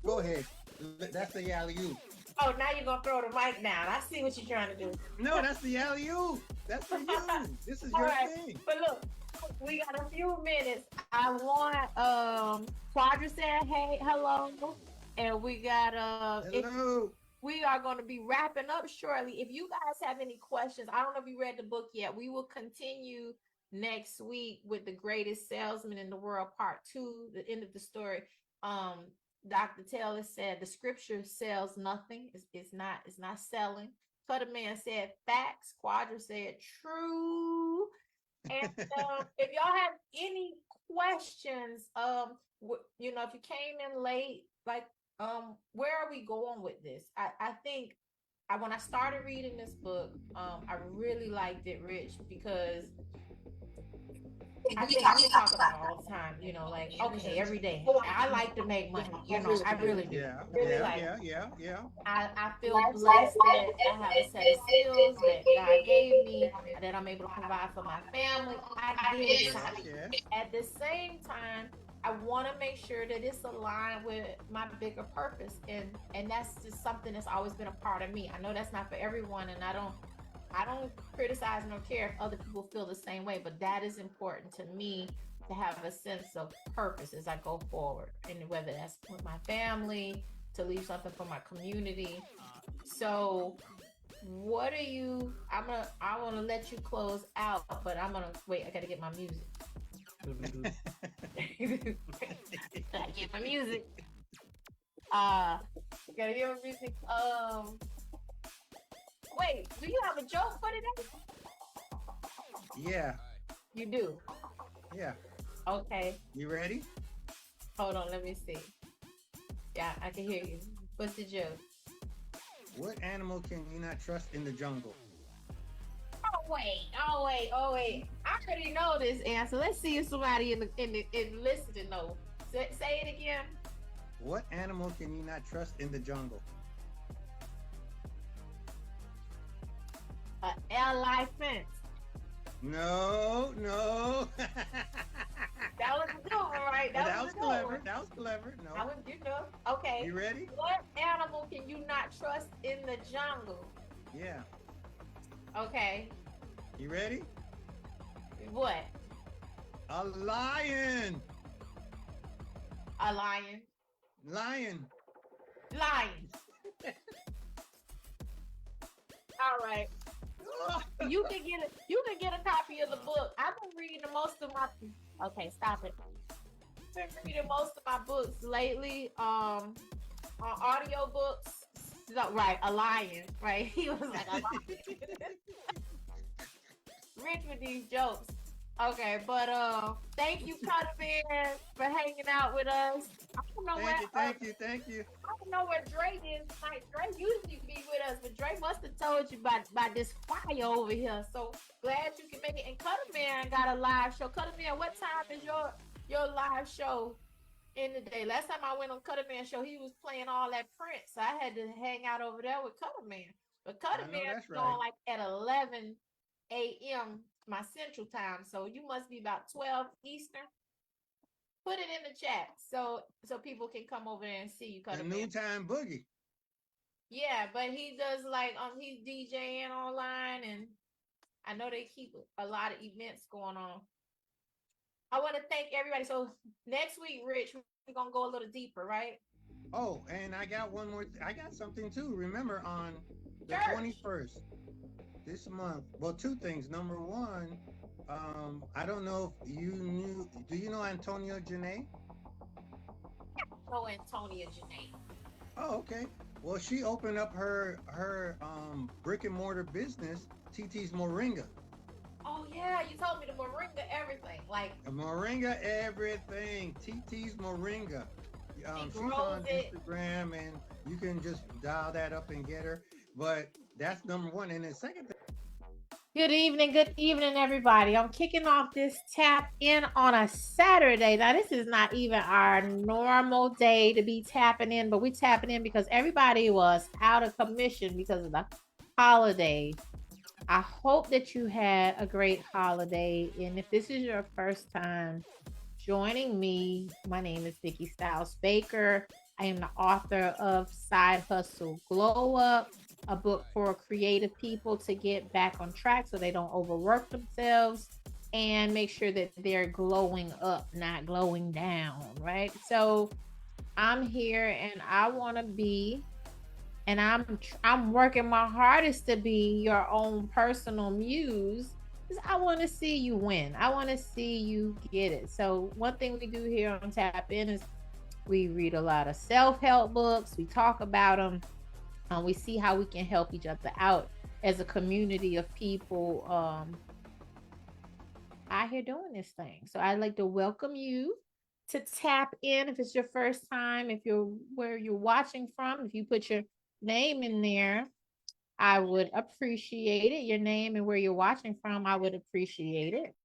Go ahead. That's the alley oop. Oh, now you're gonna throw the mic down. I see what you're trying to do. No, that's the alley oop. That's for you. This is All your right, thing. but look, we got a few minutes. I want Quadra said hey, hello, and we got if Hello. we are going to be wrapping up shortly. If you guys have any questions, I don't know if you read the book yet. We will continue next week with the greatest salesman in the world, part two, the end of the story. Um, Dr. Taylor said the scripture sells nothing. It's not selling. Cutter Man said facts. Quadra said true. And if y'all have any questions, if you came in late, like, where are we going with this? I think when I started reading this book, I really liked it, Rich, because I think we talk about it all the time, like, okay, every day. I like to make money, I really do. Yeah, Really yeah, like yeah, yeah, yeah. I feel blessed that I have a set of skills that God gave me, that I'm able to provide for my family. I get Yes, excited. yes. At the same time, I want to make sure that it's aligned with my bigger purpose, and that's just something that's always been a part of me. I know that's not for everyone, and I don't criticize nor care if other people feel the same way, but that is important to me, to have a sense of purpose as I go forward, and whether that's with my family, to leave something for my community. So what are you I want to let you close out, but I'm gonna wait. I gotta get my music. Gotta get my music. uh Gotta get my music. Wait, do you have a joke for today? Yeah, You do. yeah. Okay, You ready? hold on, let me see. Yeah, I can hear you. What's the joke? What animal can you not trust in the jungle? Oh wait. I already know this answer. Let's see if somebody in listening know. Say it again. What animal can you not trust in the jungle? Elephant. No, no. That was a good one, right? That That was was a good clever. one. That was clever. I No. was, okay. You ready? What animal can you not trust in the jungle? Yeah. Okay. You ready? What? A lion. A lion. Lion. Lion. All right. You can get a copy of the book. I've been reading most of my okay, stop it. Been reading most of my books lately. On audio books. So, right, a lion, right? He was like a lion. Rich with these jokes. Okay, but thank you, Cutter Man, for hanging out with us. I don't know where Thank you. I don't know where Dre is tonight. Dre usually be with us, but Dre must have told you about this fire over here. So glad you can make it. And Cutter Man got a live show. Cutter Man, what time is your live show in the day? Last time I went on Cutter Man show, he was playing all that Prince. So I had to hang out over there with Cutter Man. But Cutter I know Man that's is on right. like at 11 a.m. my central time. So you must be about 12 Eastern. Put it in the chat so people can come over there and see you, The Cutter Man. noontime boogie. Yeah, but he does like he's DJing online, and I know they keep a lot of events going on. I want to thank everybody. So next week, Rich, we're gonna go a little deeper, right? Oh, and I got one more. I got something too. Remember on the Church. 21st this month. Well, two things. Number one, I don't know if you knew. Do you know Antonio Janae? Oh, Antonia Janae. Oh, okay. Well, she opened up her brick and mortar business, TT's Moringa. Oh yeah, you told me the moringa everything. Like Moringa everything. TT's Moringa. she She's grows on it. Instagram, and you can just dial that up and get her. But that's number one. And the second thing. Good evening, everybody. I'm kicking off this tap in on a Saturday. Now, this is not even our normal day to be tapping in, but we tapping in because everybody was out of commission because of the holiday. I hope that you had a great holiday. And if this is your first time joining me, my name is Nikki Styles Baker. I am the author of Side Hustle Glow Up, a book for creative people to get back on track so they don't overwork themselves and make sure that they're glowing up, not glowing down, right? So I'm here and I want to be, and I'm working my hardest to be your own personal muse, because I want to see you win. I want to see you get it. So one thing we do here on Tap In is we read a lot of self-help books. We talk about them. We see how we can help each other out as a community of people out here doing this thing. So I'd like to welcome you to Tap In. If it's your first time, if you're where you're watching from, if you put your name in there, I would appreciate it. Your name and where you're watching from, I would appreciate it.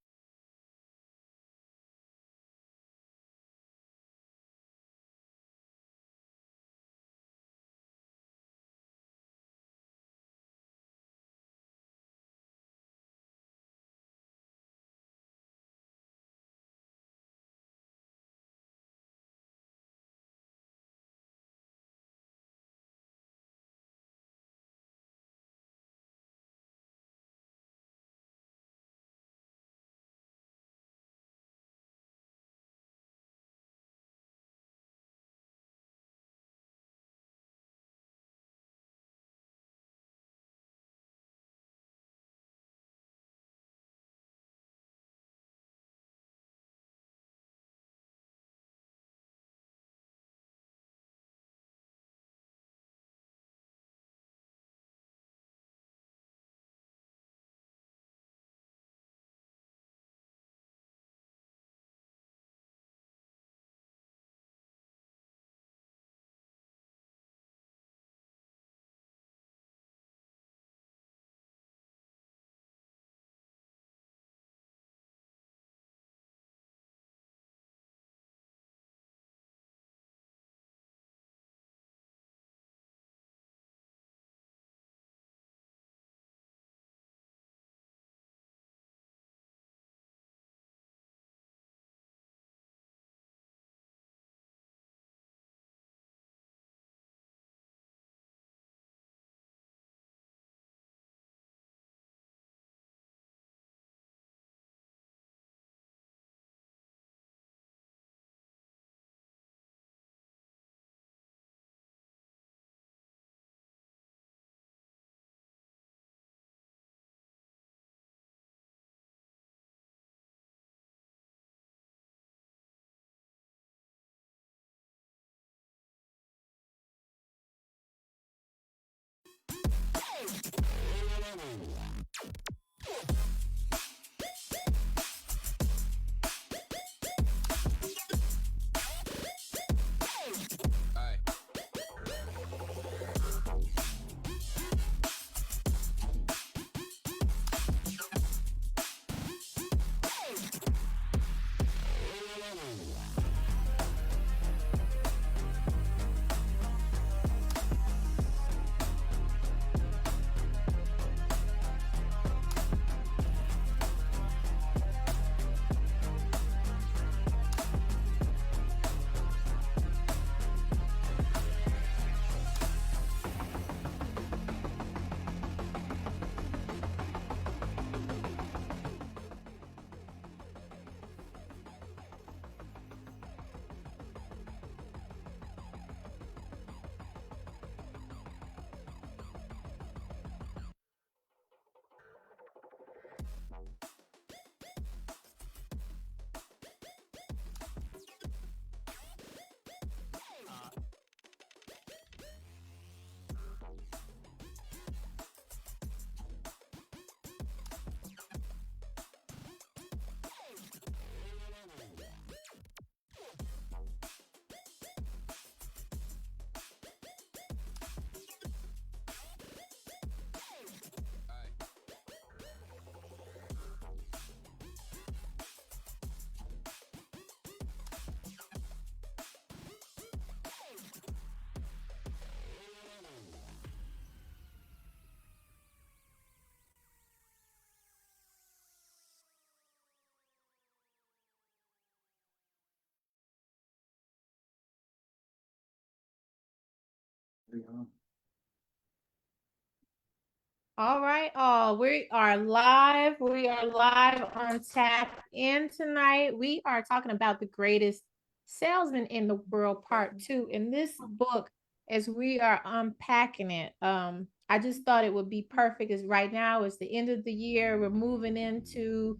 All right. Oh, we are live. We are live on Tap In tonight. We are talking about the greatest salesman in the world, part 2. In this book, as we are unpacking it, I just thought it would be perfect as right now is the end of the year. We're moving into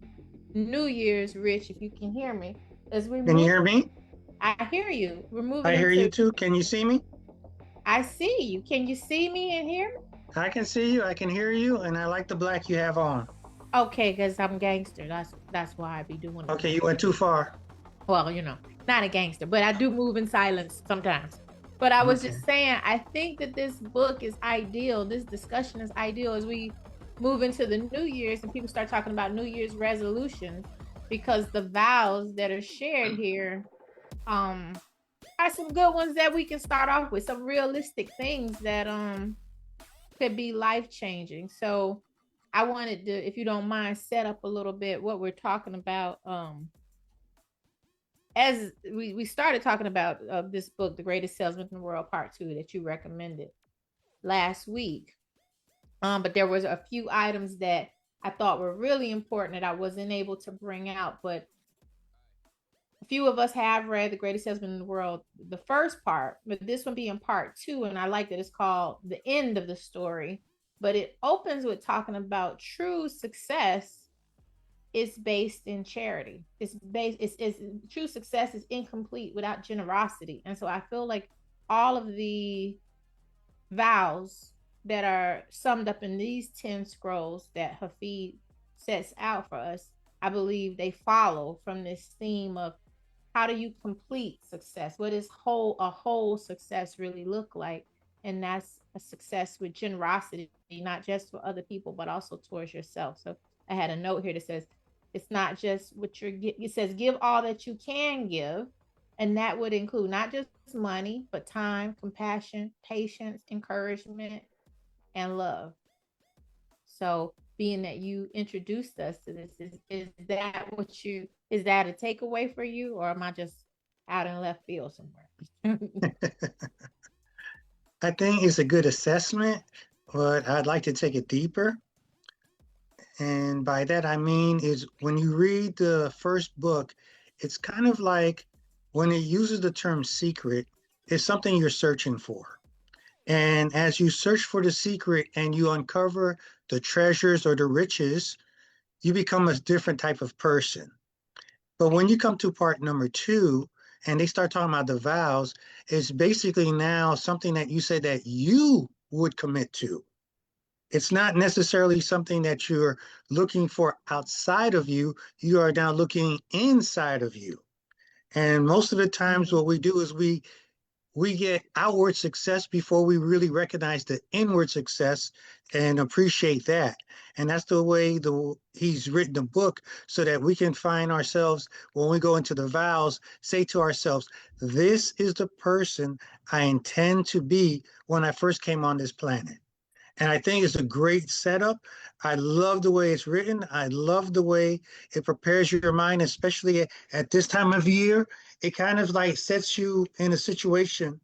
New Year's, Rich, if you can hear me. As we Can you move, hear me? I hear you. We're moving I hear you into, too. Can you see me? I see you. Can you see me and hear me? I can see you. I can hear you. And I like the black you have on. Okay, because I'm gangster. That's why I be doing it. Okay, you went too far. Well, not a gangster, but I do move in silence sometimes. But I was Okay. just saying, I think that this book is ideal. This discussion is ideal as we move into the New Year's and people start talking about New Year's resolutions, because the vows that are shared here are some good ones that we can start off with, some realistic things that could be life changing. So I wanted to, if you don't mind, set up a little bit what we're talking about. As we started talking about this book, The Greatest Salesman in the World, Part 2, that you recommended last week. But there was a few items that I thought were really important that I wasn't able to bring out. But a few of us have read The Greatest Salesman in the World, the first part, but this one being part 2, and I like that it's called The End of the Story. But it opens with talking about true success is based in charity. It's true success is incomplete without generosity. And so I feel like all of the vows that are summed up in these 10 scrolls that Hafid sets out for us, I believe they follow from this theme of how do you complete success? What does a whole success really look like? And that's a success with generosity, not just for other people, but also towards yourself. So I had a note here that says, it's not just what it says, give all that you can give. And that would include not just money, but time, compassion, patience, encouragement, and love. So being that you introduced us to this, is that a takeaway for you, or am I just out in left field somewhere? I think it's a good assessment, but I'd like to take it deeper. And by that, I mean is when you read the first book, it's kind of like when it uses the term secret, it's something you're searching for. And as you search for the secret and you uncover the treasures or the riches, you become a different type of person. But when you come to part number 2 and they start talking about the vows, it's basically now something that you say that you would commit to. It's not necessarily something that you're looking for outside of you. You are now looking inside of you. And most of the times what we do is we get outward success before we really recognize the inward success and appreciate that. And that's the way he's written the book, so that we can find ourselves when we go into the vows, say to ourselves, this is the person I intend to be when I first came on this planet. And I think it's a great setup. I love the way it's written. I love the way it prepares your mind, especially at this time of year. It kind of like sets you in a situation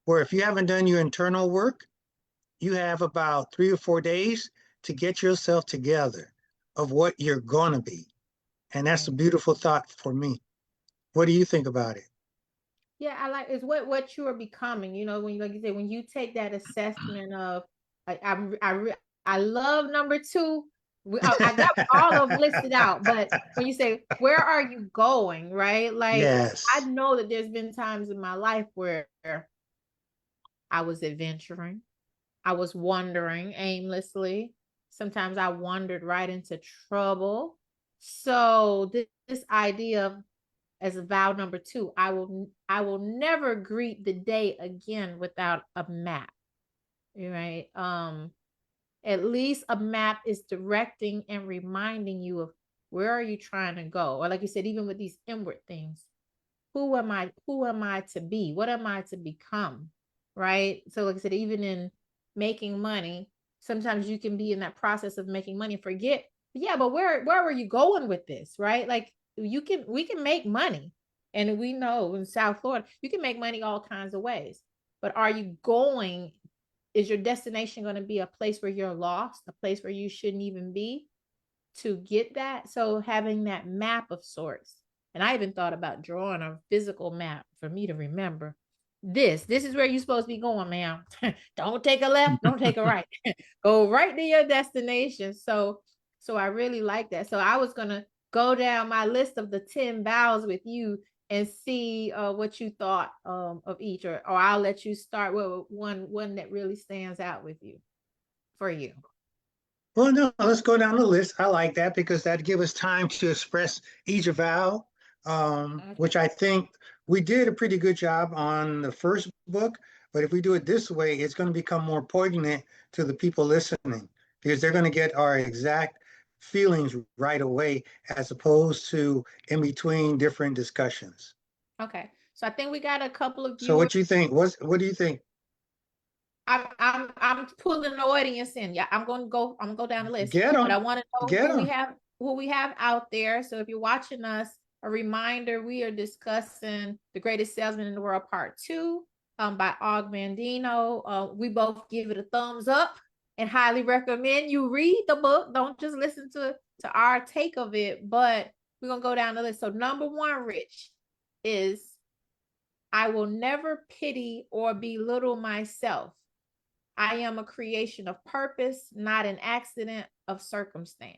where if you haven't done your internal work, you have about 3 or 4 days to get yourself together of what you're going to be. And that's a beautiful thought for me. What do you think about it? Yeah, I like it's what you are becoming. When you, like you said, when you take that assessment of, I love number 2. I got all of them listed out, but when you say where are you going, right? Like I Yes. know that there's been times in my life where I was adventuring, I was wandering aimlessly. Sometimes I wandered right into trouble. So this idea of, as a vow number 2, I will never greet the day again without a map. Right? At least a map is directing and reminding you of where are you trying to go, or like you said, even with these inward things, who am I to be, what am I to become, right? So like I said, even in making money, sometimes you can be in that process of making money and forget, yeah, but where were you going with this, right? Like we can make money, and we know in South Florida you can make money all kinds of ways, but are you going is your destination going to be a place where you're lost, a place where you shouldn't even be to get that? So having that map of sorts. And I even thought about drawing a physical map for me to remember this is where you're supposed to be going, ma'am. Don't take a left, don't take a right. Go right to your destination. So I really like that. So I was gonna go down my list of the 10 vows with you and see what you thought of each, or I'll let you start with one that really stands out with you for you. Well, no, let's go down the list. I like that because that gives us time to express each vow, Okay. which I think we did a pretty good job on the first book. But if we do it this way, it's going to become more poignant to the people listening because they're going to get our exact feelings right away, as opposed to in between different discussions. Okay. So I think we got a couple of So, viewers. what you think? What do you think? I'm pulling the audience in. Yeah, I'm gonna go down the list. Get But I them, want to know get them. who we have out there. So if you're watching us, a reminder, we are discussing The Greatest Salesman in the World Part 2 by Og Mandino. We both give it a thumbs up and highly recommend you read the book. Don't just listen to our take of it, but we're gonna go down the list. So number one, Rich, is I will never pity or belittle myself. I am a creation of purpose, not an accident of circumstance.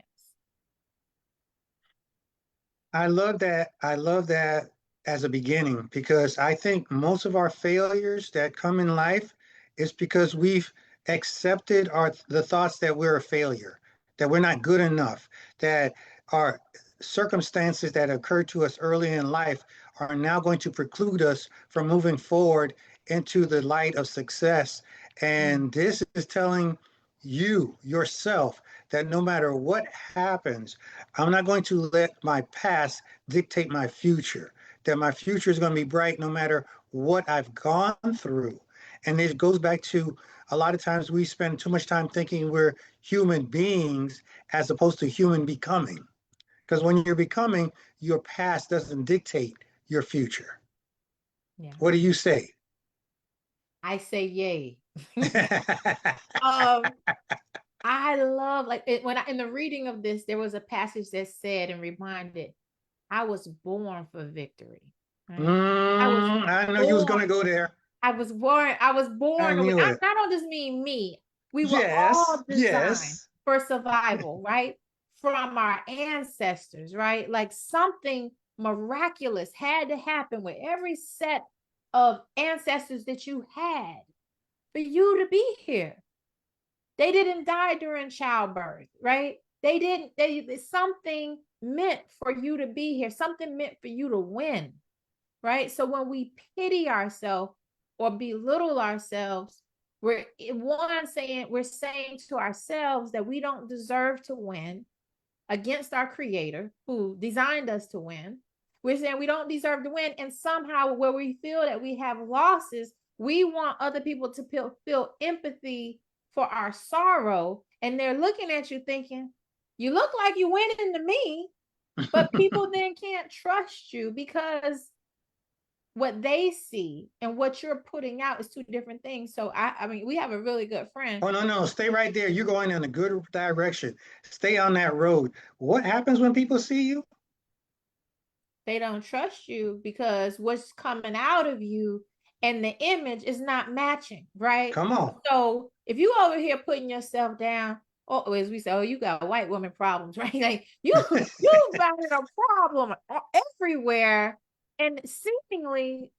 I love that. I love that as a beginning because I think most of our failures that come in life is because we've accepted the thoughts that we're a failure, that we're not good enough, that our circumstances that occurred to us early in life are now going to preclude us from moving forward into the light of success. Mm. And this is telling you yourself that no matter what happens, I'm not going to let my past dictate my future, that my future is going to be bright no matter what I've gone through. And it goes back to a lot of times we spend too much time thinking we're human beings as opposed to human becoming. Because when you're becoming, your past doesn't dictate your future. Yeah. What do you say? I say yay. um, I love like it, when I in the reading of this, there was a passage that said and reminded, I was born for victory. Right? I was I know you was born going to go there. I was I born with, knew it. I don't just mean me. We were Yes, all designed yes. for survival, right? From our ancestors, right? Like something miraculous had to happen with every set of ancestors that you had for you to be here. They didn't die during childbirth, right? They didn't, something meant for you to be here, something meant for you to win, right? So when we pity ourselves or belittle ourselves, we're saying to ourselves that we don't deserve to win against our creator who designed us to win. We're saying we don't deserve to win. And somehow where we feel that we have losses, we want other people to feel empathy for our sorrow. And they're looking at you thinking, you look like you went into me, but people then can't trust you because what they see and what you're putting out is two different things. So I mean, we have a really good friend. Oh, no, no, stay right there. You're going in a good direction. Stay on that road. What happens when people see you? They don't trust you because what's coming out of you and the image is not matching, right? Come on. So if you over here putting yourself down, oh, as we say, oh, you got white woman problems, right? Like you finding a problem everywhere, and seemingly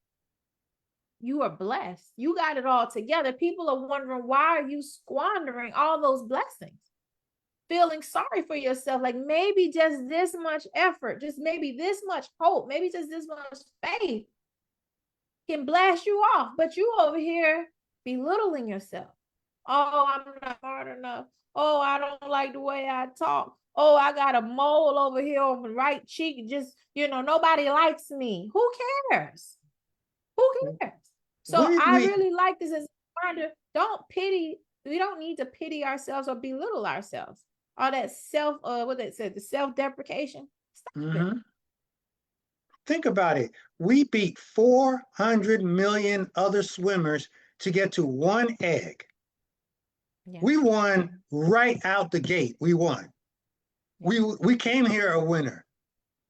you are blessed. You got it all together. People are wondering, why are you squandering all those blessings? Feeling sorry for yourself, like maybe just this much effort, just maybe this much hope, maybe just this much faith can blast you off, but you over here belittling yourself. Oh, I'm not smart enough. Oh, I don't like the way I talk. Oh, I got a mole over here on the right cheek. Just, nobody likes me. Who cares? Who cares? So I We really like this as a reminder. Don't pity. We don't need to pity ourselves or belittle ourselves. All that what they said, the self-deprecation. Stop it. mhm. Think about it. We beat 400 million other swimmers to get to one egg. Yeah. We won right out the gate. We won. We came here a winner.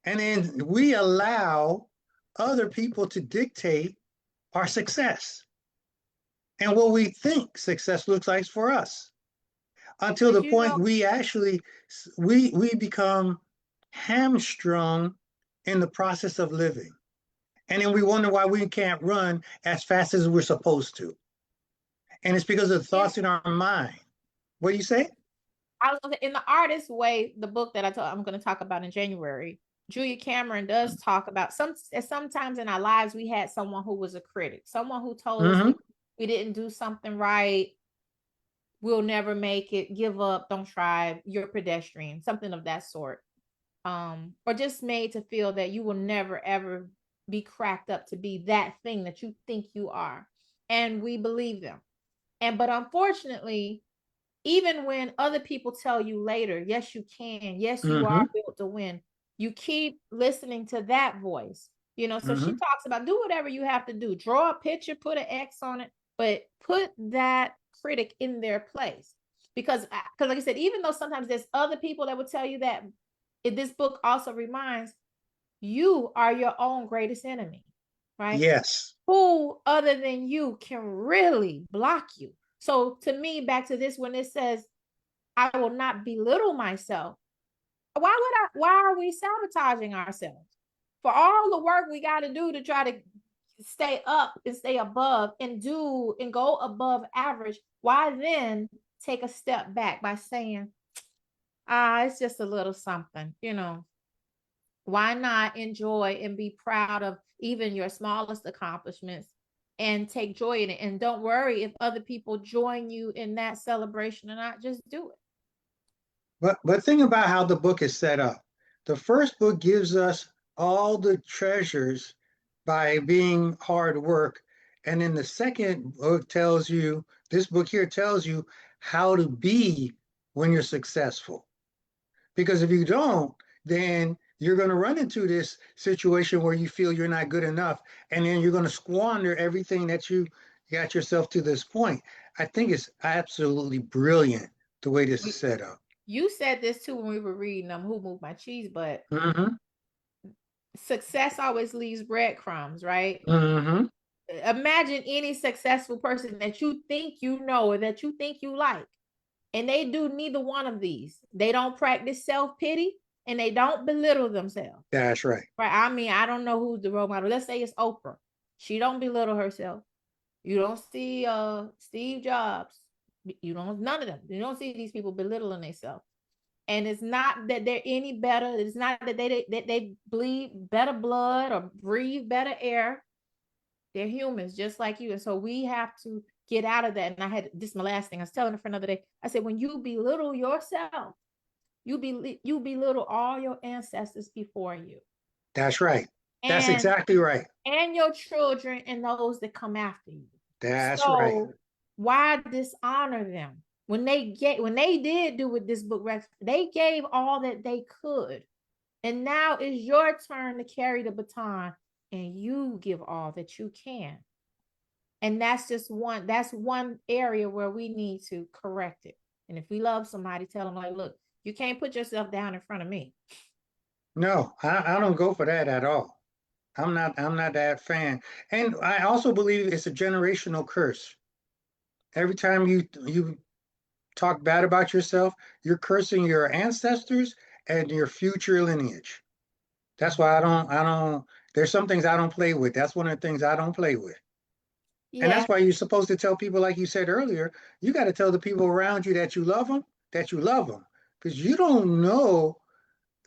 And then we allow other people to dictate our success and what we think success looks like for us, until But the you know, point we actually we become hamstrung in the process of living. And then we wonder why we can't run as fast as we're supposed to. And it's because of the yeah, thoughts in our mind. What do you say? I was gonna say, in the artist way, the book that I'm going to talk about in January, Julia Cameron does talk about sometimes in our lives we had someone who was a critic, someone who told us Mm-hmm. we didn't do something right, we'll never make it, give up, don't try, you're pedestrian, something of that sort. Or just made to feel that you will never ever be cracked up to be that thing that you think you are. And we believe them. But unfortunately, even when other people tell you later, yes, you can, yes, you Mm-hmm. are built to win, you keep listening to that voice. So she Mm-hmm. talks about do whatever you have to do, draw a picture, put an X on it, but put that critic in their place. Because like I said, even though sometimes there's other people that would tell you that, this book also reminds you are your own greatest enemy, right? Yes. Who other than you can really block you? So to me, back to this, when it says, I will not belittle myself, why are we sabotaging ourselves? For all the work we got to do to try to stay up and stay above and do and go above average, why then take a step back by saying, it's just a little something. Why not enjoy and be proud of even your smallest accomplishments and take joy in it? And don't worry if other people join you in that celebration or not, just do it. But think about how the book is set up. The first book gives us all the treasures by being hard work. And then the second book tells you, this book here tells you how to be when you're successful. Because if you don't, then you're going to run into this situation where you feel you're not good enough. And then you're going to squander everything that you got yourself to this point. I think it's absolutely brilliant the way this is set up. You said this too when we were reading Who Moved My Cheese, but Mm-hmm. success always leaves breadcrumbs, right? Mm-hmm. Imagine any successful person that you think you know or that you think you like, and they do neither one of these. They don't practice self-pity and they don't belittle themselves. That's right. Right? I mean, I don't know who's the role model. Let's say it's Oprah. She don't belittle herself. You don't see Steve Jobs. You don't, none of them. You don't see these people belittling themselves. And it's not that they're any better. It's not that they bleed better blood or breathe better air. They're humans just like you. And so we have to get out of that. And I had this is my last thing. I was telling a friend the other day. I said, when you belittle yourself, you belittle all your ancestors before you. That's right. That's And exactly right. your children and those that come after you. That's right. So why dishonor them? When they did do with this book, they gave all that they could. And now it's your turn to carry the baton and you give all that you can. And that's one area where we need to correct it. And if we love somebody, tell them like, look, you can't put yourself down in front of me. No, I don't go for that at all. I'm not that fan. And I also believe it's a generational curse. Every time you talk bad about yourself, you're cursing your ancestors and your future lineage. That's why I don't there's some things I don't play with. That's one of the things I don't play with. And Yeah, that's why you're supposed to tell people, like you said earlier, you got to tell the people around you that you love them, because you don't know,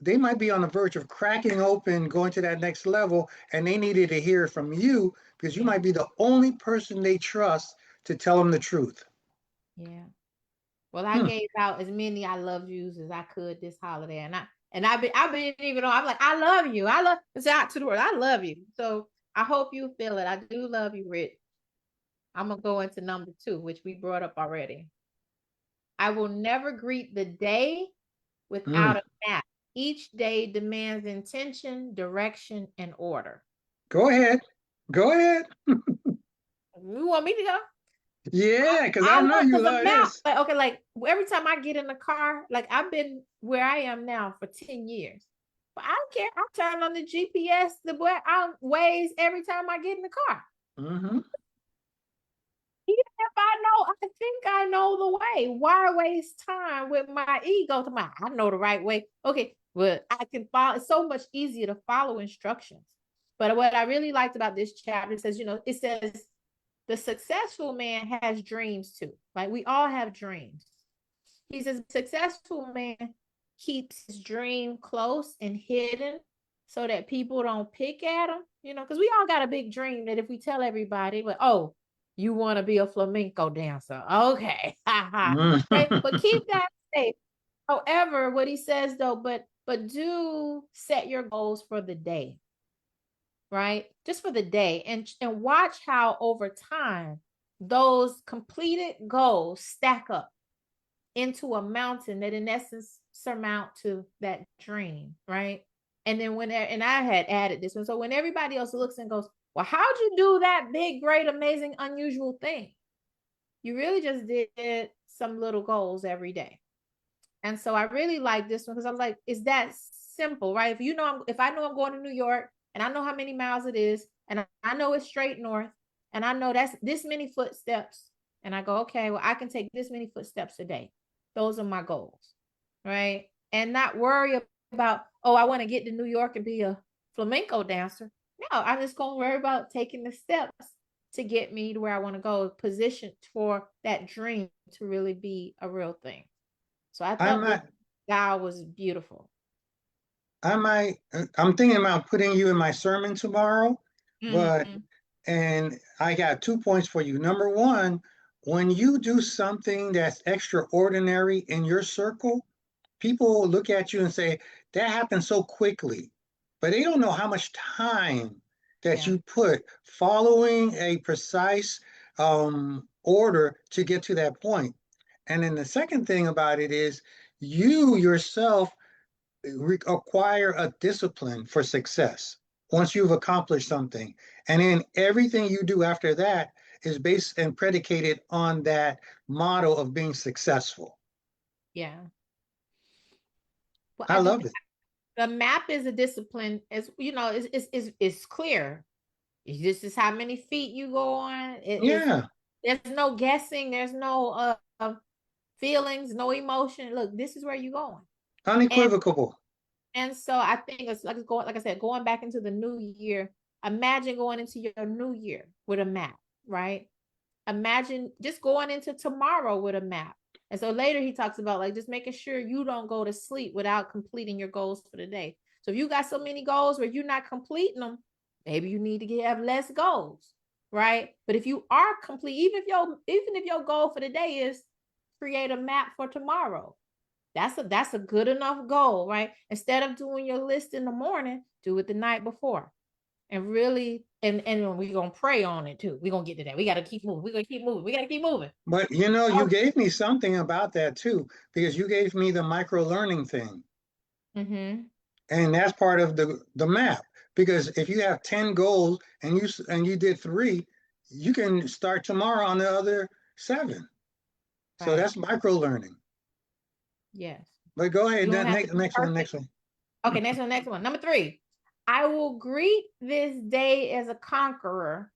they might be on the verge of cracking open, going to that next level, and they needed to hear from you because you yeah, might be the only person they trust to tell them the truth. yeah. Well, I Hmm. gave out as many I love yous as I could this holiday, I've been even on. I'm like, I love you. I love it's out to the world. I love you. So I hope you feel it. I do love you, Rich. I'm gonna go into number 2, which we brought up already. I will never greet the day without Hmm. a map. Each day demands intention, direction, and order. Go ahead. Go ahead. You want me to go? Yeah, because I I know want you because the love map, this. like okay, like every time I get in the car, like I've been where I am now for 10 years. But I don't care. I turn on the GPS, the Waze every time I get in the car. Mm-hmm. Even if I think I know the way. Why waste time with my ego? I know the right way. Okay, well, I can follow. It's so much easier to follow instructions. But what I really liked about this chapter says, it says the successful man has dreams too. Like we all have dreams. He says, successful man keeps his dream close and hidden so that people don't pick at him, because we all got a big dream that if we tell everybody, but oh, you want to be a flamenco dancer. Okay. Right. But keep that safe. However, what he says though, but do set your goals for the day, right? Just for the day and watch how over time those completed goals stack up into a mountain that in essence surmount to that dream, right? And then and I had added this one. So when everybody else looks and goes, well, how'd you do that big, great, amazing, unusual thing? You really just did some little goals every day. And so I really like this one because I was like, is that simple, right? If I know I'm going to New York and I know how many miles it is, and I know it's straight north, and I know that's this many footsteps, and I go, okay, well, I can take this many footsteps a day. Those are my goals, right? And not worry about, oh, I want to get to New York and be a flamenco dancer. No, I'm just going to worry about taking the steps to get me to where I want to go, positioned for that dream to really be a real thing. So I I thought this might, guy was beautiful. I'm thinking about putting you in my sermon tomorrow, but, Mm-hmm. and I got 2 points for you. Number one, when you do something that's extraordinary in your circle, people will look at you and say, that happened so quickly, but they don't know how much time that Yeah. you put following a precise order to get to that point. And then the second thing about it is you yourself acquire a discipline for success once you've accomplished something. And then everything you do after that is based and predicated on that model of being successful. Yeah. Well, I love it. the map is a discipline, as it's clear. This is how many feet you go on. Yeah, There's no guessing, there's no feelings, no emotion. Look, this is where you're going. And unequivocal. and so I think it's like I said, going back into the new year. Imagine going into your new year with a map, right? Imagine just going into tomorrow with a map. And so later he talks about like just making sure you don't go to sleep without completing your goals for the day. So if you got so many goals where you're not completing them, maybe you need to have less goals, right? But if you are complete, even if your goal for the day is create a map for tomorrow, that's a good enough goal, right? Instead of doing your list in the morning, do it the night before and really and we're gonna pray on it too. We're gonna get to that. We gotta keep moving. We're gonna keep moving. We gotta keep moving. But you know, you Oh, gave me something about that too, because you gave me the micro learning thing. mm-hmm. And that's part of the map. Because if you have 10 goals and you did three, you can start tomorrow on the other seven. So Right. that's micro learning. Yes. But go ahead, You don't then have to be next one, perfect. next one. Okay, next one. Number 3. I will greet this day as a conqueror.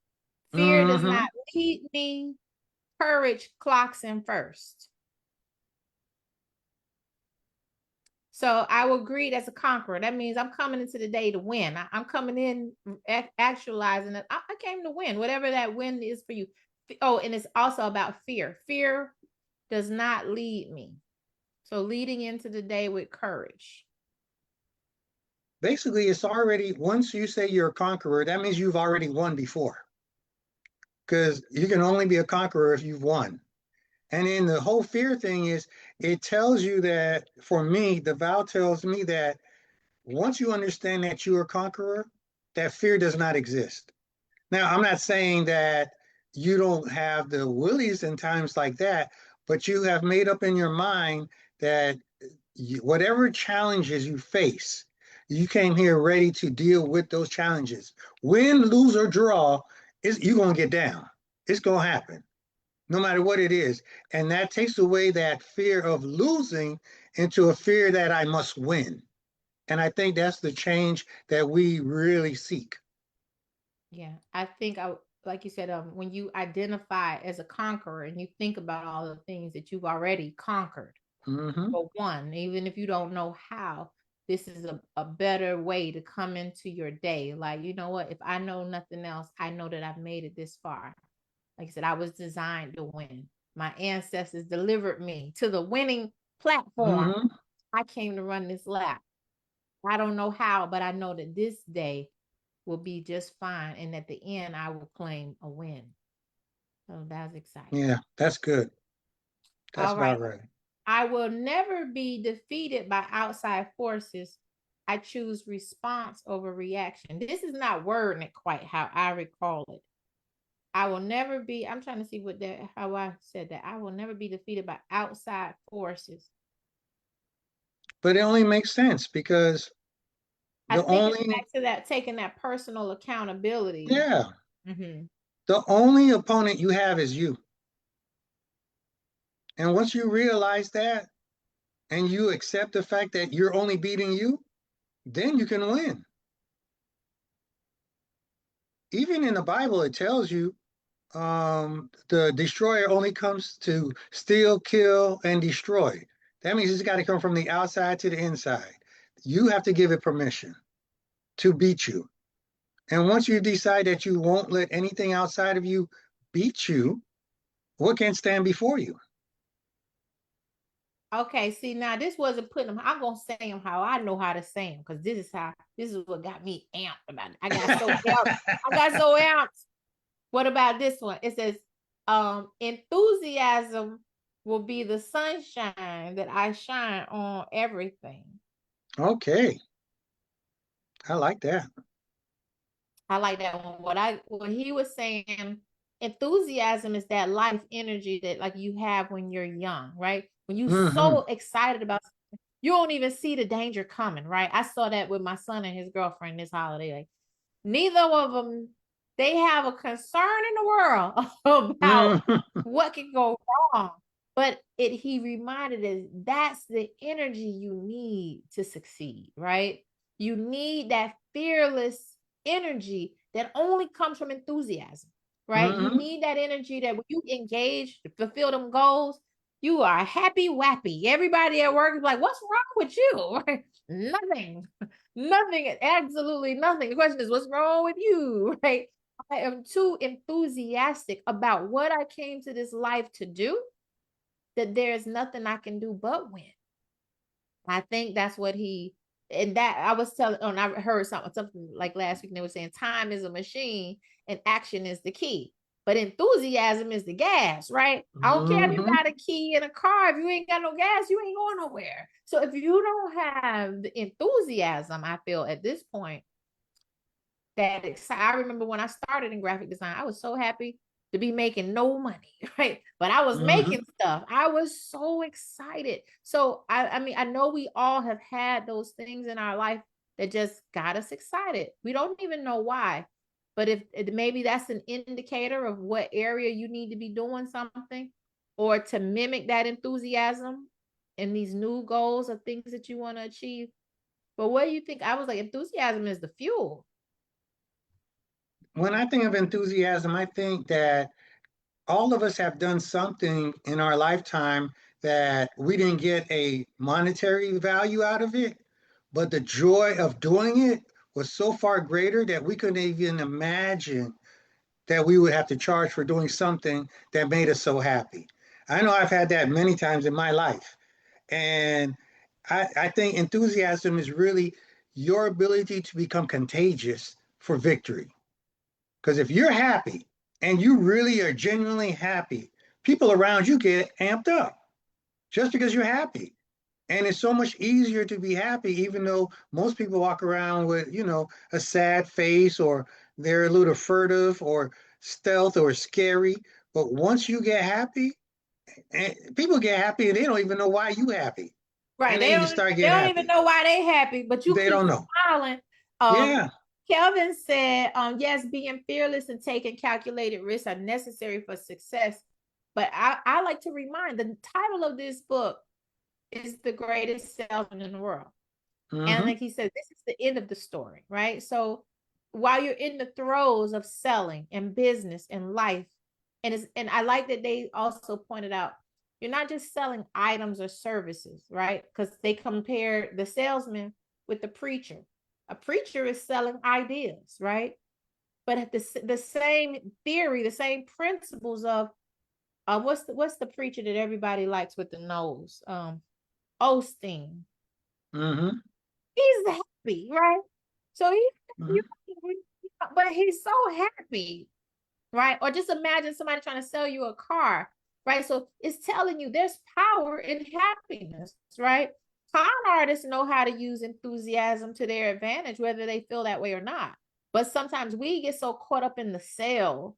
Fear does Mm-hmm. not lead me. Courage clocks in first. So I will greet as a conqueror. That means I'm coming into the day to win. I'm coming in actualizing that I came to win, whatever that win is for you. Oh, and it's also about fear. Fear does not lead me. So leading into the day with courage. Basically, it's already, once you say you're a conqueror, that means you've already won before. Because you can only be a conqueror if you've won. And then the whole fear thing is, it tells you that, for me, the vow tells me that once you understand that you're a conqueror, that fear does not exist. Now, I'm not saying that you don't have the willies in times like that, but you have made up in your mind that whatever challenges you face, you came here ready to deal with those challenges. Win, lose, or draw, you're going to get down. It's going to happen. no matter what it is. And that takes away that fear of losing into a fear that I must win. And I think that's the change that we really seek. Yeah, I think like you said, when you identify as a conqueror and you think about all the things that you've already conquered, Mm-hmm. for one, even if you don't know how, this is a better way to come into your day. Like, you know what? If I know nothing else, I know that I've made it this far. Like I said, I was designed to win. My ancestors delivered me to the winning platform. Mm-hmm. I came to run this lap. I don't know how, but I know that this day will be just fine. And at the end, I will claim a win. So that's exciting. Yeah, that's good. That's All right. about right. I will never be defeated by outside forces. I choose response over reaction. This is not wording it quite how I recall it. I will never be, I'm trying to see how I said that. I will never be defeated by outside forces. But it only makes sense because I the think it's only, back to that taking that personal accountability. yeah, Mm-hmm. the only opponent you have is you. And once you realize that and you accept the fact that you're only beating you, then you can win. Even in the Bible, it tells you the destroyer only comes to steal, kill, and destroy. That means it's got to come from the outside to the inside. You have to give it permission to beat you. And once you decide that you won't let anything outside of you beat you, what can stand before you? Okay, see now this wasn't putting them. I'm gonna say them how I know how to say them because this is what got me amped about it. I got so amped. I got so amped. What about this one? It says, enthusiasm will be the sunshine that I shine on everything. Okay, I like that. I like that one. What he was saying, enthusiasm is that life energy that like you have when you're young, right? When you're Mm-hmm. so excited about something, you don't even see the danger coming, right? I saw that with my son and his girlfriend this holiday. Like neither of them, they have a concern in the world about Mm-hmm. what can go wrong. But he reminded us that's the energy you need to succeed, right? You need that fearless energy that only comes from enthusiasm, right? You Mm-hmm. need that energy that when you engage to fulfill them goals, you are happy wappy. Everybody at work is like, what's wrong with you? Nothing. Nothing, absolutely nothing. The question is, what's wrong with you? Right? I am too enthusiastic about what I came to this life to do that there's nothing I can do but win. I think that's what and that I was telling, I heard something like last week, and they were saying time is a machine and action is the key. But enthusiasm is the gas, right? I don't care if you Mm-hmm. got a key in a car. If you ain't got no gas, you ain't going nowhere. So if you don't have the enthusiasm, I feel at this point, that excited. I remember when I started in graphic design, I was so happy to be making no money, right? But I was Mm-hmm. making stuff. I was so excited. So I mean, I know we all have had those things in our life that just got us excited. We don't even know why. But if maybe that's an indicator of what area you need to be doing something or to mimic that enthusiasm and these new goals or things that you want to achieve. But what do you think? I was like, enthusiasm is the fuel. When I think of enthusiasm, I think that all of us have done something in our lifetime that we didn't get a monetary value out of it, but the joy of doing it was so far greater that we couldn't even imagine that we would have to charge for doing something that made us so happy. I know I've had that many times in my life. And I think enthusiasm is really your ability to become contagious for victory. Because if you're happy and you really are genuinely happy, people around you get amped up just because you're happy. And it's so much easier to be happy, even though most people walk around with, a sad face or they're a little furtive or stealth or scary. But once you get happy, and people get happy and they don't even know why you happy. Right. And They they just don't start they getting don't even happy. know why they happy, but you They keep don't know. smiling. Um, Yeah. Kelvin said, yes, being fearless and taking calculated risks are necessary for success. But I like to remind, the title of this book is The Greatest Salesman in the World. And like he said, this is the end of the story, right? So while you're in the throes of selling and business and life, and I like that they also pointed out, you're not just selling items or services, right? Because they compare the salesman with the preacher. A preacher is selling ideas, right? But the same theory, the same principles of what's the preacher that everybody likes with the nose? Osteen. Mm-hmm. He's happy, right? So Mm-hmm. but he's so happy, right? Or just imagine somebody trying to sell you a car, right? So it's telling you there's power in happiness, right? Con artists know how to use enthusiasm to their advantage, whether they feel that way or not. But sometimes we get so caught up in the sale,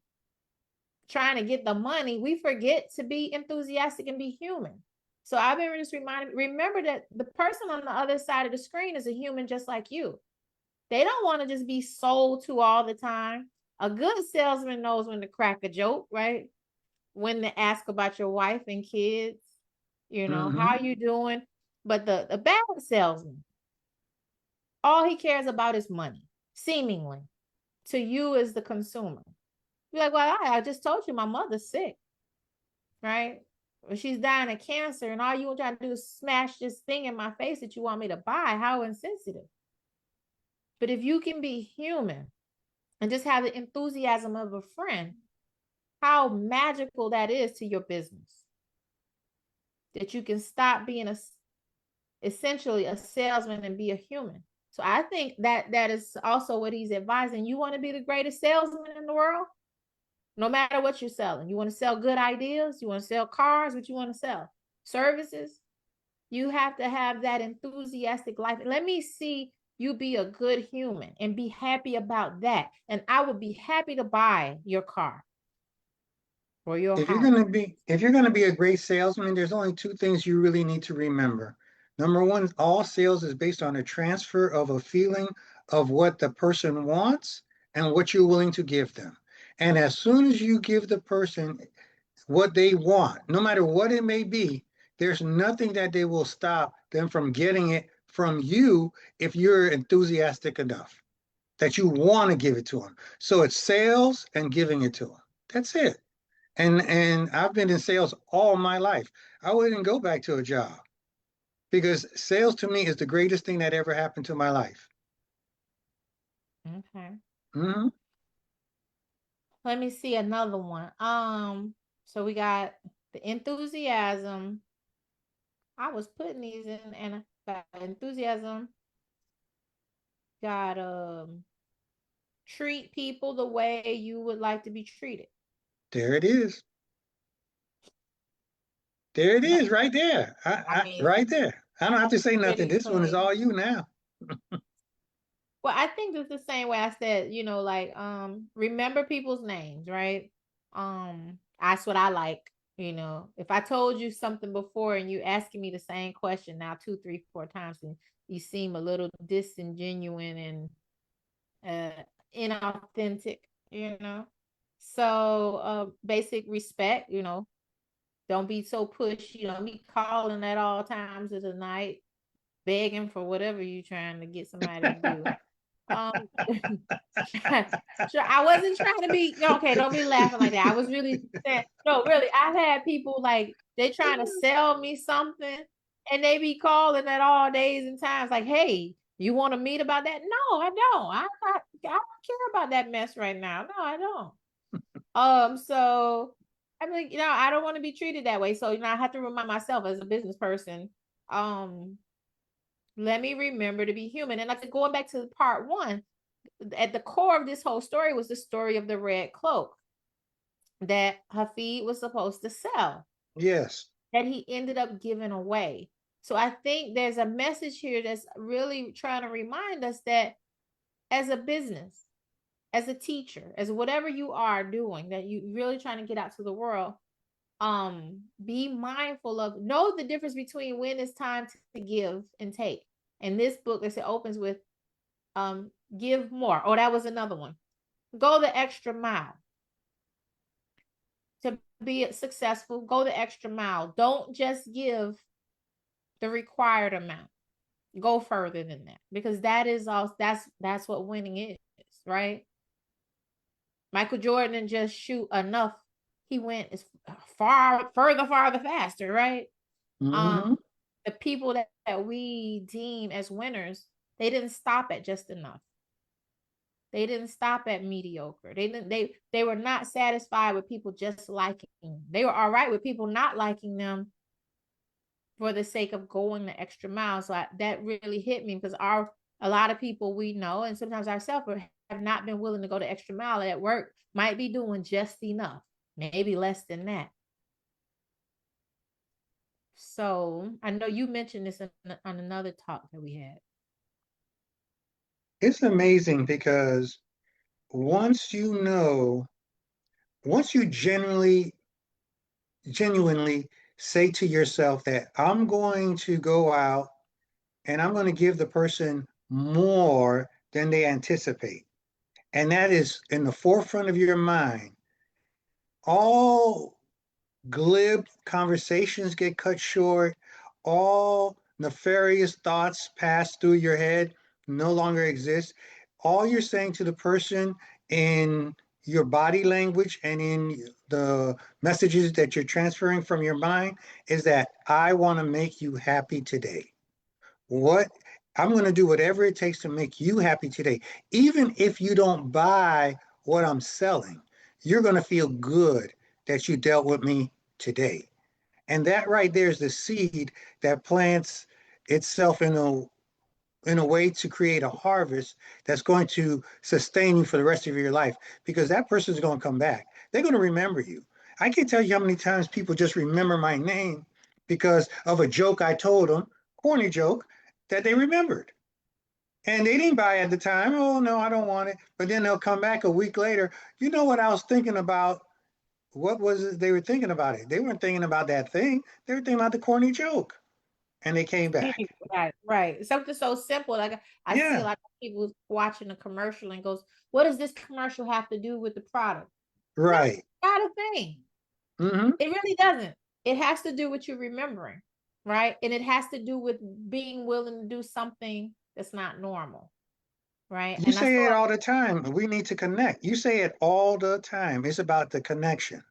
trying to get the money, we forget to be enthusiastic and be human. So I've been just reminded, remember that the person on the other side of the screen is a human just like you. They don't want to just be sold to all the time. A good salesman knows when to crack a joke, right? When to ask about your wife and kids, Mm-hmm. how you doing? But the bad salesman, all he cares about is money, seemingly, to you as the consumer. You're like, well, I just told you my mother's sick, right? Or she's dying of cancer, and all you trying to do is smash this thing in my face that you want me to buy. How insensitive. But if you can be human and just have the enthusiasm of a friend, how magical that is to your business. That you can stop being essentially a salesman and be a human. So I think that is also what he's advising. You want to be the greatest salesman in the world? No matter what you're selling. You want to sell good ideas? You want to sell cars? What you want to sell? Services? You have to have that enthusiastic life. Let me see you be a good human and be happy about that. And I would be happy to buy your car or your house. If you're gonna be a great salesman, there's only two things you really need to remember. Number one, all sales is based on a transfer of a feeling of what the person wants and what you're willing to give them. And as soon as you give the person what they want, no matter what it may be, there's nothing that they will stop them from getting it from you if you're enthusiastic enough that you want to give it to them. So it's sales and giving it to them. That's it. And I've been in sales all my life. I wouldn't go back to a job because sales to me is the greatest thing that ever happened to my life. Okay. Mm-hmm. Let me see another one. So we got the enthusiasm. I was putting these in and got enthusiasm, got treat people the way you would like to be treated. There it is. There it No, is, right there. I mean, Right there. I don't have to say nothing. pretty This one is plain. all you now. Well, I think it's the same way I said, like remember people's names, right? That's what I like. If I told you something before and you asking me the same question now 2, 3, 4 times, and you seem a little disingenuous and inauthentic, you know. So basic respect, don't be so pushy, me calling at all times of the night, begging for whatever you trying to get somebody to do. Um, sure, I wasn't trying to be okay. Don't be laughing like that. I was really saying no. Really, I've had people like they trying to sell me something, and they be calling at all days and times like, "Hey, you want to meet about that?" No, I don't. I don't care about that mess right now. No, I don't. So I mean, I don't want to be treated that way. So I have to remind myself as a business person. Um, let me remember to be human. And like going back to part one, at the core of this whole story was the story of the red cloak that Hafid was supposed to sell, Yes. that he ended up giving away. So I think there's a message here that's really trying to remind us that as a business, as a teacher, as whatever you are doing, that you really trying to get out to the world, be mindful of, know the difference between when it's time to give and take. And this book, as it opens with, give more. Oh, that was another one. Go the extra mile. To be successful, go the extra mile. Don't just give the required amount. Go further than that, because that is all. That's what winning is, right? Michael Jordan didn't just shoot enough. He went as far, further, farther, faster, right? Mm-hmm. The people that we deem as winners, they didn't stop at just enough. They didn't stop at mediocre. They were not satisfied with people just liking them. They were all right with people not liking them for the sake of going the extra mile. So that really hit me, because a lot of people we know, and sometimes ourselves, have not been willing to go the extra mile at work, might be doing just enough, maybe less than that. So I know you mentioned this on another talk that we had. It's amazing because once once you genuinely say to yourself that I'm going to go out and I'm going to give the person more than they anticipate, and that is in the forefront of your mind, all glib conversations get cut short, all nefarious thoughts pass through your head, no longer exist. All you're saying to the person in your body language and in the messages that you're transferring from your mind is that I want to make you happy today. What I'm going to do whatever it takes to make you happy today. Even if you don't buy what I'm selling, you're going to feel good that you dealt with me today. And that right there is the seed that plants itself in a way to create a harvest that's going to sustain you for the rest of your life, because that person is going to come back. They're going to remember you. I can't tell you how many times people just remember my name because of a joke I told them, corny joke, that they remembered. And they didn't buy at the time. Oh, no, I don't want it. But then they'll come back a week later. You know what I was thinking about? What was it they were thinking about it? They weren't thinking about that thing. They were thinking about the corny joke. And they came back. Right, right. Something so simple. Like I see a Yeah, lot of people watching a commercial and goes, "What does this commercial have to do with the product?" right. Not a thing. Mm-hmm. It really doesn't. It has to do with you remembering, right? And it has to do with being willing to do something that's not normal, right? You And that's say it all. all the time. We need to connect. You say it all the time. It's about the connection.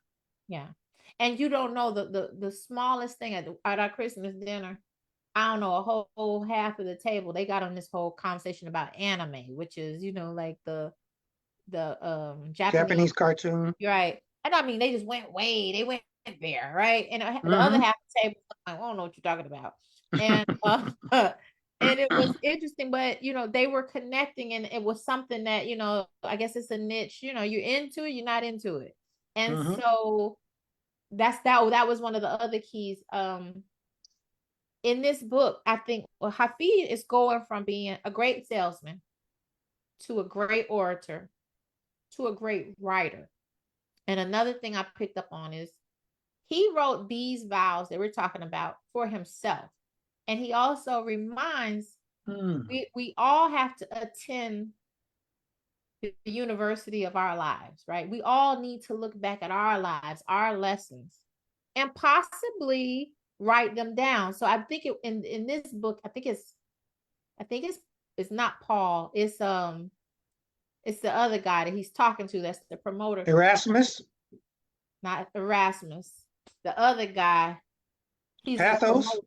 Yeah. And you don't know the smallest thing at our Christmas dinner. I don't know, a whole half of the table, they got on this whole conversation about anime, which is, like the Japanese, Japanese cartoon. right? And I mean, they went there, right? And the other Mm-hmm. half of the table, like, I don't know what you're talking about. And and it was interesting, but they were connecting, and it was something that, I guess it's a niche, you're into it, you're not into it. And Mm-hmm. so that was one of the other keys. In this book, I think, well, Hafid is going from being a great salesman to a great orator to a great writer. And another thing I picked up on is he wrote these vows that we're talking about for himself. And he also reminds Mm. we all have to attend the university of our lives, right? We all need to look back at our lives, our lessons, and possibly write them down. So I think in this book, I think it's not Paul. It's the other guy that he's talking to. That's the promoter, Erasmus, not Erasmus. The other guy, he's the Pathos. promoter.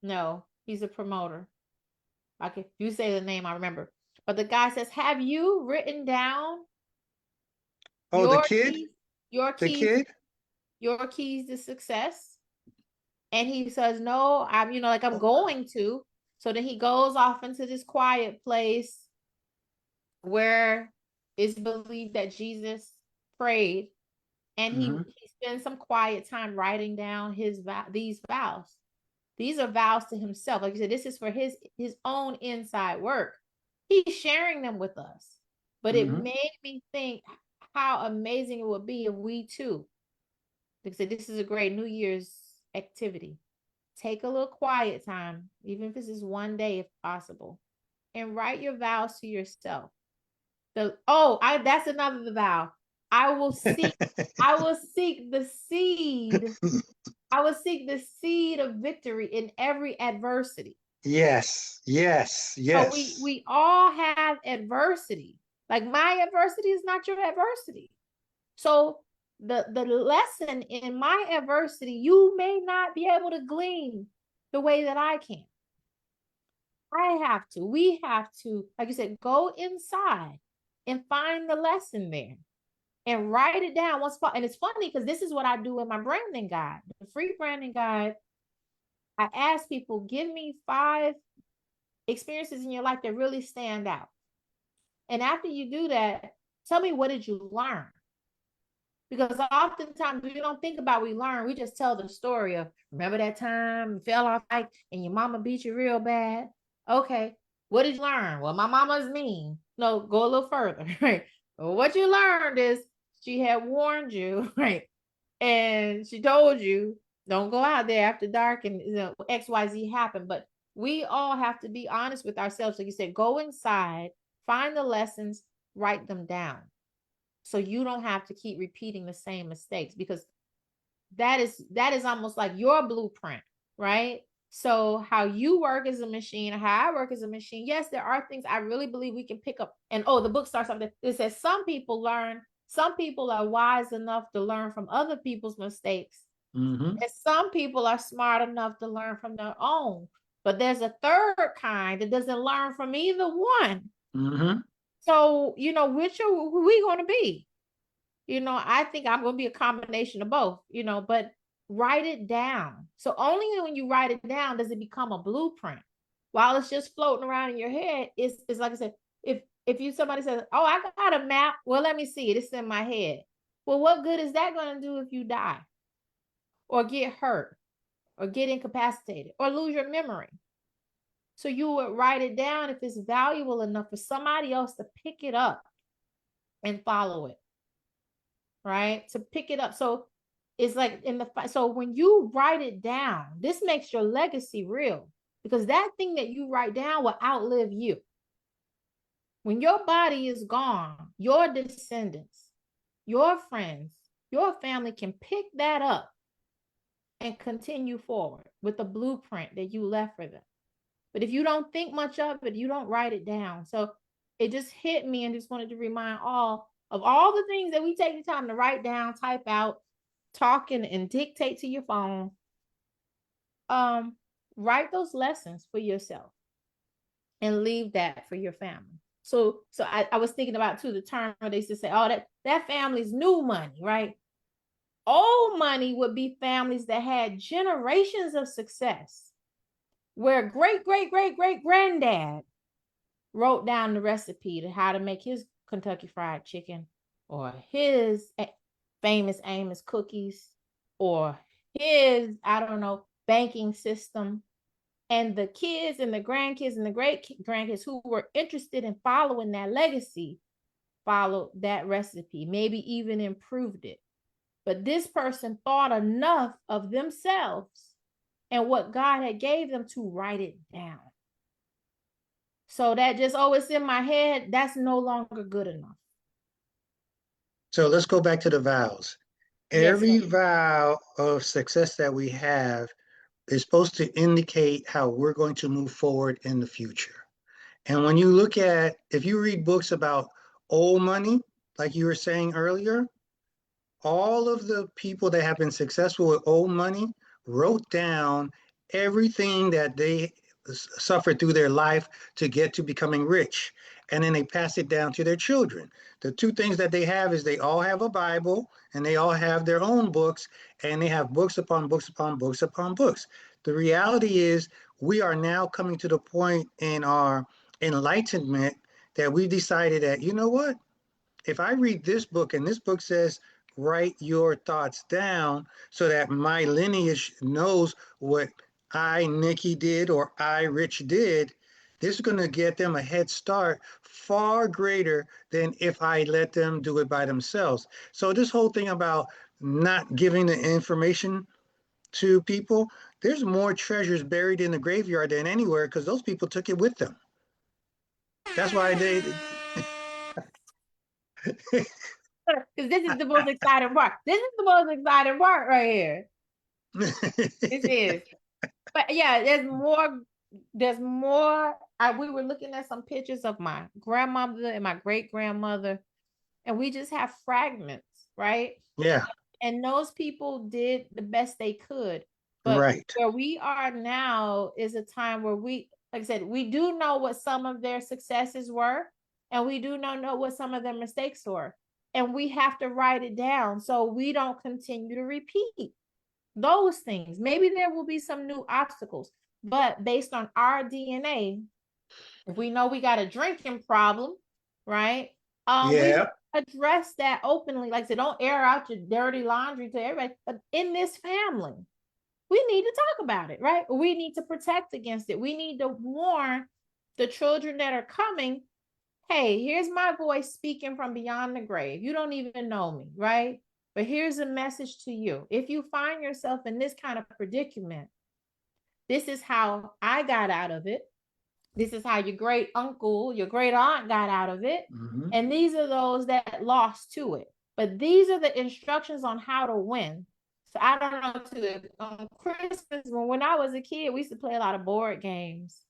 No, he's a promoter. Okay, you say the name, I remember. But the guy says, "Have you written down Oh, the your kid. keys, your The keys, kid. your keys to success?" And he says, "No, like I'm going to." So then he goes off into this quiet place where it's believed that Jesus prayed, and he Mm-hmm. he spends some quiet time writing down these vows. These are vows to himself. Like you said, this is for his own inside work. He's sharing them with us. But it Mm-hmm. made me think how amazing it would be if we too, like I said, this is a great New Year's activity. Take a little quiet time, even if this is one day if possible, and write your vows to yourself. That's another vow. I will seek, I will seek the seed. I will seek the seed of victory in every adversity. Yes, yes, So yes. we all have adversity. Like my adversity is not your adversity. So the lesson in my adversity, you may not be able to glean the way that I can. I have to. We have to, like you said, go inside and find the lesson there and write it down. And it's funny because this is what I do in my branding guide, the free branding guide. I ask people, give me 5 experiences in your life that really stand out. And after you do that, tell me, what did you learn? Because oftentimes we don't think about we learn. We just tell the story of, remember that time you fell off bike and your mama beat you real bad? Okay, what did you learn? Well, my mama's mean. No, go a little further, right? Well, what you learned is she had warned you, right? And she told you, don't go out there after dark and XYZ happened. But we all have to be honest with ourselves. Like you said, go inside, find the lessons, write them down, so you don't have to keep repeating the same mistakes, because that is almost like your blueprint, right? So how you work as a machine, how I work as a machine, yes, there are things I really believe we can pick up. And the book starts something. It says some people are wise enough to learn from other people's mistakes, Mm-hmm. and some people are smart enough to learn from their own. But there's a third kind that doesn't learn from either one. Mm-hmm. So, which are we going to be? I think I'm going to be a combination of both, but write it down. So only when you write it down does it become a blueprint. While it's just floating around in your head, it's like I said, if somebody says, "Oh, I got a map," well, let me see it. It's in my head. Well, what good is that going to do if you die or get hurt or get incapacitated or lose your memory? So you would write it down if it's valuable enough for somebody else to pick it up and follow it, right? To pick it up. So it's like so when you write it down, this makes your legacy real, because that thing that you write down will outlive you. When your body is gone, your descendants, your friends, your family can pick that up and continue forward with the blueprint that you left for them. But if you don't think much of it, you don't write it down. So it just hit me, and just wanted to remind all of all the things that we take the time to write down, type out, talk and dictate to your phone. Write those lessons for yourself and leave that for your family. So I was thinking about too the term where they used to say, "Oh, that family's new money," right? Old money would be families that had generations of success, where great great great great granddad wrote down the recipe to how to make his Kentucky Fried Chicken, or his famous Amos cookies, or his, I don't know, banking system. And the kids and the grandkids and the great grandkids who were interested in following that legacy followed that recipe, maybe even improved it. But this person thought enough of themselves and what God had gave them to write it down. So that just, it's in my head, that's no longer good enough. So let's go back to the vows. Yes, Every vow of success that we have is supposed to indicate how we're going to move forward in the future. And when you look at, if you read books about old money, like you were saying earlier, all of the people that have been successful with old money wrote down everything that they suffered through their life to get to becoming rich. And then they pass it down to their children. The two things that they have is they all have a Bible and they all have their own books, and they have books upon books upon books upon books. The reality is we are now coming to the point in our enlightenment that we decided that, you know what? If I read this book and this book says, write your thoughts down so that my lineage knows what I, Nikki, did or I, Rich, did, this is going to get them a head start far greater than if I let them do it by themselves. So, this whole thing about not giving the information to people, there's more treasures buried in the graveyard than anywhere because those people took it with them. That's why they. Because this is the most exciting part. This is the most exciting part right here. This is. But yeah, there's more. There's more. We were looking at some pictures of my grandmother and my great grandmother, and we just have fragments, right? Yeah. And those people did the best they could. But Right. where we are now is a time where we, like I said, we do know what some of their successes were, and we do know what some of their mistakes were. And we have to write it down so we don't continue to repeat those things. Maybe there will be some new obstacles, but based on our DNA, if we know we got a drinking problem, right? We Yeah. address that openly. Like I said, don't air out your dirty laundry to everybody. But in this family, we need to talk about it, right? We need to protect against it. We need to warn the children that are coming. Hey, here's my voice speaking from beyond the grave. You don't even know me, right? But here's a message to you. If you find yourself in this kind of predicament, this is how I got out of it. This is how your great uncle, your great aunt got out of it. Mm-hmm. And these are those that lost to it. But these are the instructions on how to win. So I don't know, on Christmas, when I was a kid, we used to play a lot of board games,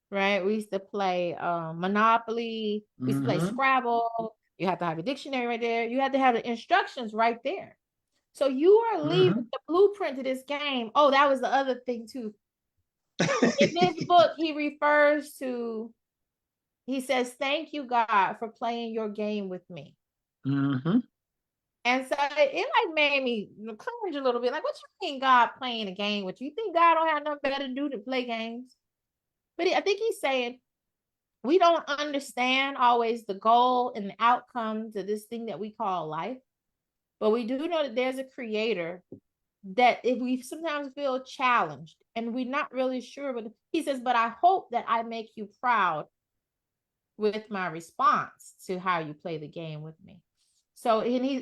right? We used to play Monopoly. We used to play Mm-hmm. Scrabble. You have to have a dictionary right there. You have to have the instructions right there. So you are leaving Mm-hmm. the blueprint to this game. Oh, that was the other thing too. In this book, he says, thank you, God, for playing your game with me. Mm-hmm. And so it like made me cringe a little bit. Like, what you mean God playing a game with you? You think God don't have nothing better to do than play games? But I think he's saying we don't understand always the goal and the outcome to this thing that we call life. But we do know that there's a creator that if we sometimes feel challenged and we're not really sure, but he says, but I hope that I make you proud with my response to how you play the game with me. So he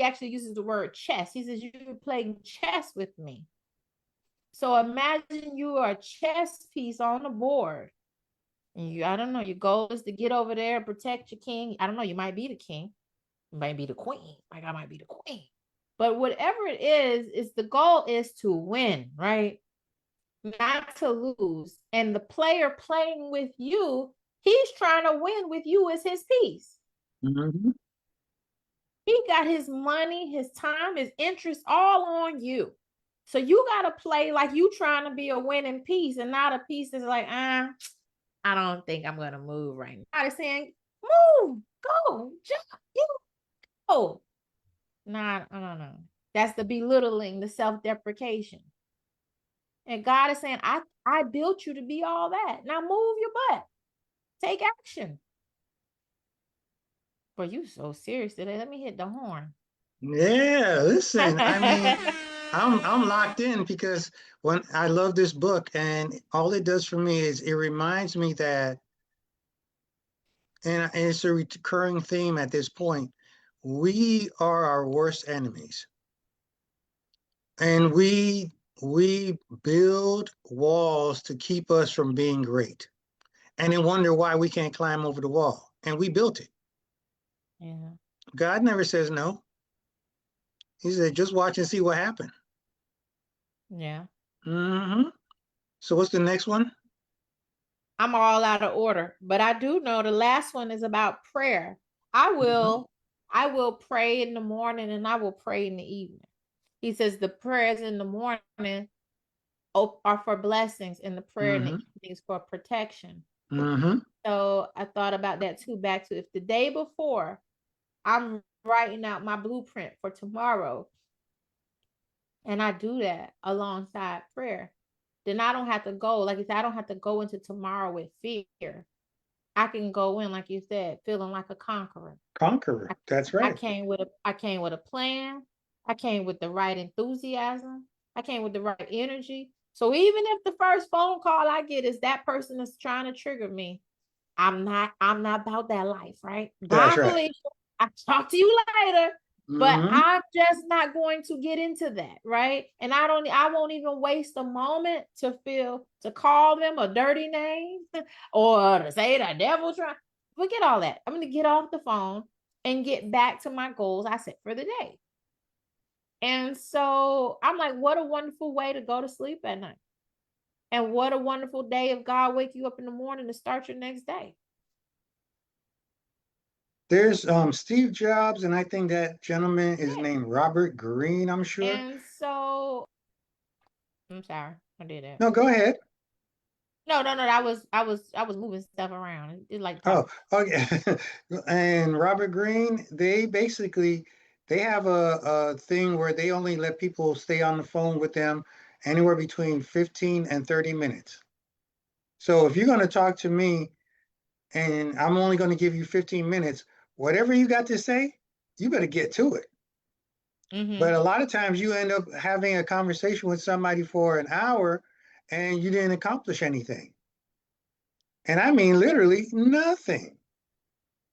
actually uses the word chess. He says you're playing chess with me. So imagine you are a chess piece on the board. And I don't know, your goal is to get over there and protect your king. I don't know, you might be the king, you might be the queen. Like I might be the queen. But whatever it is the goal is to win, right? Not to lose. And the player playing with you, he's trying to win with you as his piece. Mm-hmm. He got his money, his time, his interest all on you. So you got to play like you trying to be a winning piece and not a piece that's like, I don't think I'm going to move right now. They're saying, move, go, jump, you go. Nah, I don't know. That's the belittling, the self-deprecation. And God is saying, I built you to be all that. Now move your butt. Take action. Boy, you so serious today. Let me hit the horn. Yeah, listen, I mean, I'm locked in because when I love this book and all it does for me is it reminds me that, and it's a recurring theme at this point, we are our worst enemies. And we build walls to keep us from being great. And then wonder why we can't climb over the wall. And we built it. Yeah. God never says no. He said, just watch and see what happened. Yeah. Mm-hmm. So what's the next one? I'm all out of order, but I do know the last one is about prayer. I Mm-hmm. will I will pray in the morning and I will pray in the evening. He says the prayers in the morning are for blessings and the prayer in the Mm-hmm. evening is for protection. Mm-hmm. So I thought about that too, back to if the day before I'm writing out my blueprint for tomorrow and I do that alongside prayer, then I don't have to go, like I said, I don't have to go into tomorrow with fear. I can go in, like you said, feeling like a conqueror. Conqueror. That's I right. came with a plan. I came with the right enthusiasm. I came with the right energy. So even if the first phone call I get is that person is trying to trigger me, I'm not about that life, right? That's Bye, right. Felicia. I'll talk to you later. But Mm-hmm. I'm just not going to get into that, right? And I won't even waste a moment to call them a dirty name or to say the devil trying. Forget all that. I'm gonna get off the phone and get back to my goals I set for the day. And so I'm like, what a wonderful way to go to sleep at night. And what a wonderful day if God wake you up in the morning to start your next day. There's Steve Jobs, and I think that gentleman is named Robert Greene, I'm sure. And so I'm sorry, I did that. No, go ahead. No. I was moving stuff around. It like Oh, talk. okay. And Robert Greene, they have a thing where they only let people stay on the phone with them anywhere between 15 and 30 minutes. So if you're going to talk to me and I'm only going to give you 15 minutes, whatever you got to say, you better get to it. But Mm-hmm. a lot of times you end up having a conversation with somebody for an hour and you didn't accomplish anything. And I mean literally nothing.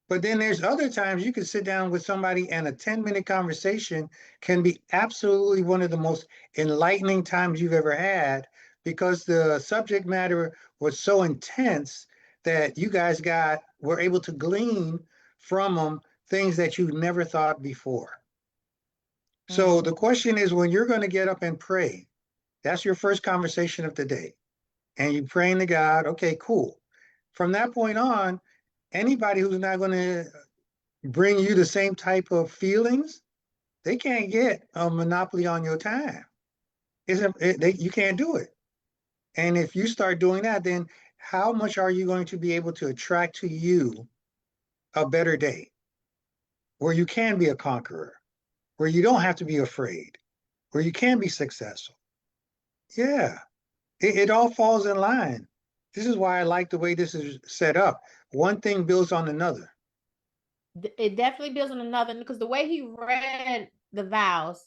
But then there's other times you can sit down with somebody and a 10-minute conversation can be absolutely one of the most enlightening times you've ever had because the subject matter was so intense that you guys were able to glean from them things that you never thought before. So the Mm-hmm. question is when you're going to get up and pray, that's your first conversation of the day. And you praying to God, okay, cool. From that point on, anybody who's not going to bring you the same type of feelings, they can't get a monopoly on your time. You can't do it. And if you start doing that, then how much are you going to be able to attract to you a better day where you can be a conqueror, where you don't have to be afraid, where you can be successful? Yeah, it all falls in line. This is why I like the way this is set up. One thing builds on another. It definitely builds on another because the way he read the vows,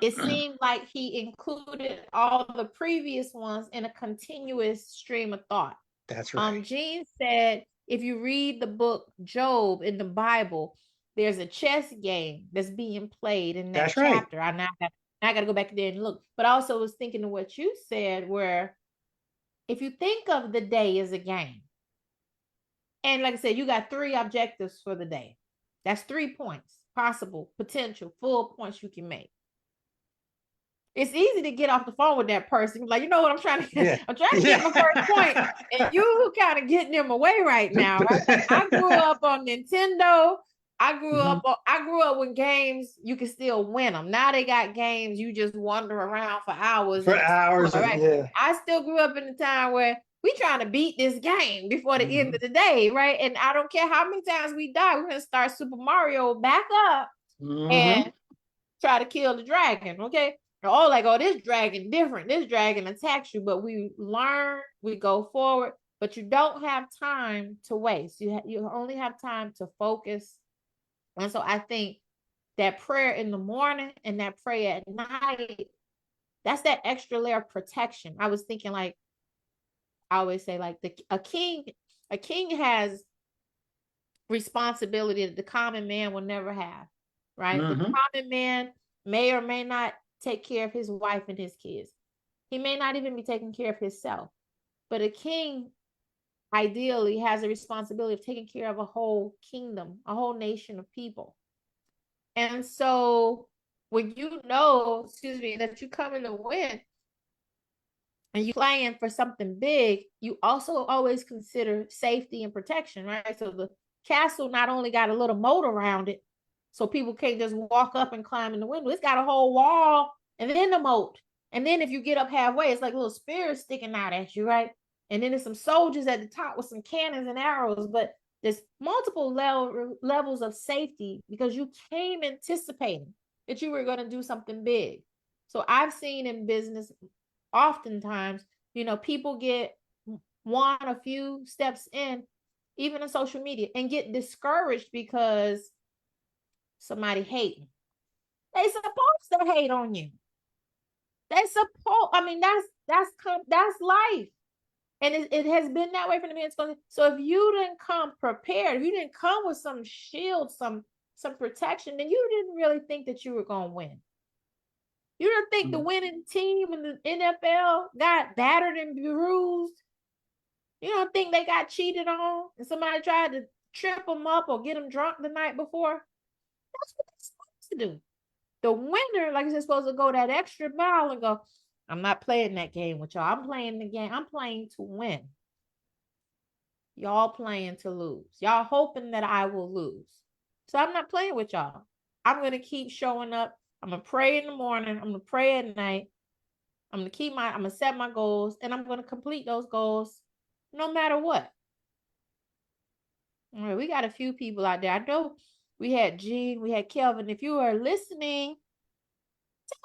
it seemed like he included all the previous ones in a continuous stream of thought. That's right. Gene said if you read the book Job in the Bible, there's a chess game that's being played in that That's right. chapter. I got to go back there and look. But I also was thinking of what you said, where if you think of the day as a game, and like I said, you got 3 objectives for the day. That's 3 points, possible, potential, full points you can make. It's easy to get off the phone with that person. Like, you know what I'm trying to Yeah. I'm trying to get my first point. Yeah. And you kind of getting them away right now, right? Like I grew up on Nintendo. Mhm. I grew up with games you can still win them. Now they got games you just wander around for hours For and explore, hours and right? yeah. I still grew up in the time where we trying to beat this game before the end Mhm. of the day, right? And I don't care how many times we die, we're gonna start Super Mario back up Mhm. and try to kill the dragon, okay? Oh, like, oh, this dragon different. This dragon attacks you, but we learn, we go forward, but you don't have time to waste. You only have time to focus. And so I think that prayer in the morning and that prayer at night, that's that extra layer of protection. I was thinking like I always say like a king has responsibility that the common man will never have, right? The Mhm. common man may or may not take care of his wife and his kids. He may not even be taking care of himself. But a king ideally has a responsibility of taking care of a whole kingdom, a whole nation of people. And so when you know, excuse me, that you come in to win and you playing for something big, you also always consider safety and protection, right? So the castle not only got a little moat around it, so people can't just walk up and climb in the window. It's got a whole wall and then the moat. And then if you get up halfway, it's like little spears sticking out at you, right? And then there's some soldiers at the top with some cannons and arrows, but there's multiple levels of safety because you came anticipating that you were going to do something big. So I've seen in business oftentimes, people get a few steps in, even in social media, and get discouraged because somebody hating. They supposed to hate on you. I mean, that's life. And it has been that way from the beginning. So if you didn't come prepared, if you didn't come with some shield, some protection, then you didn't really think that you were going to win. You don't think the winning team in the NFL got battered and bruised? You don't think they got cheated on and somebody tried to trip them up or get them drunk the night before. That's what they're supposed to do. The winner, like you're supposed to go that extra mile and go, I'm not playing that game with y'all. I'm playing the game. I'm playing to win. Y'all playing to lose. Y'all hoping that I will lose. So I'm not playing with y'all. I'm going to keep showing up. I'm going to pray in the morning. I'm going to pray at night. I'm going to set my goals, and I'm going to complete those goals no matter what. All right, we got a few people out there. I know we had Jean, we had Kelvin. If you are listening,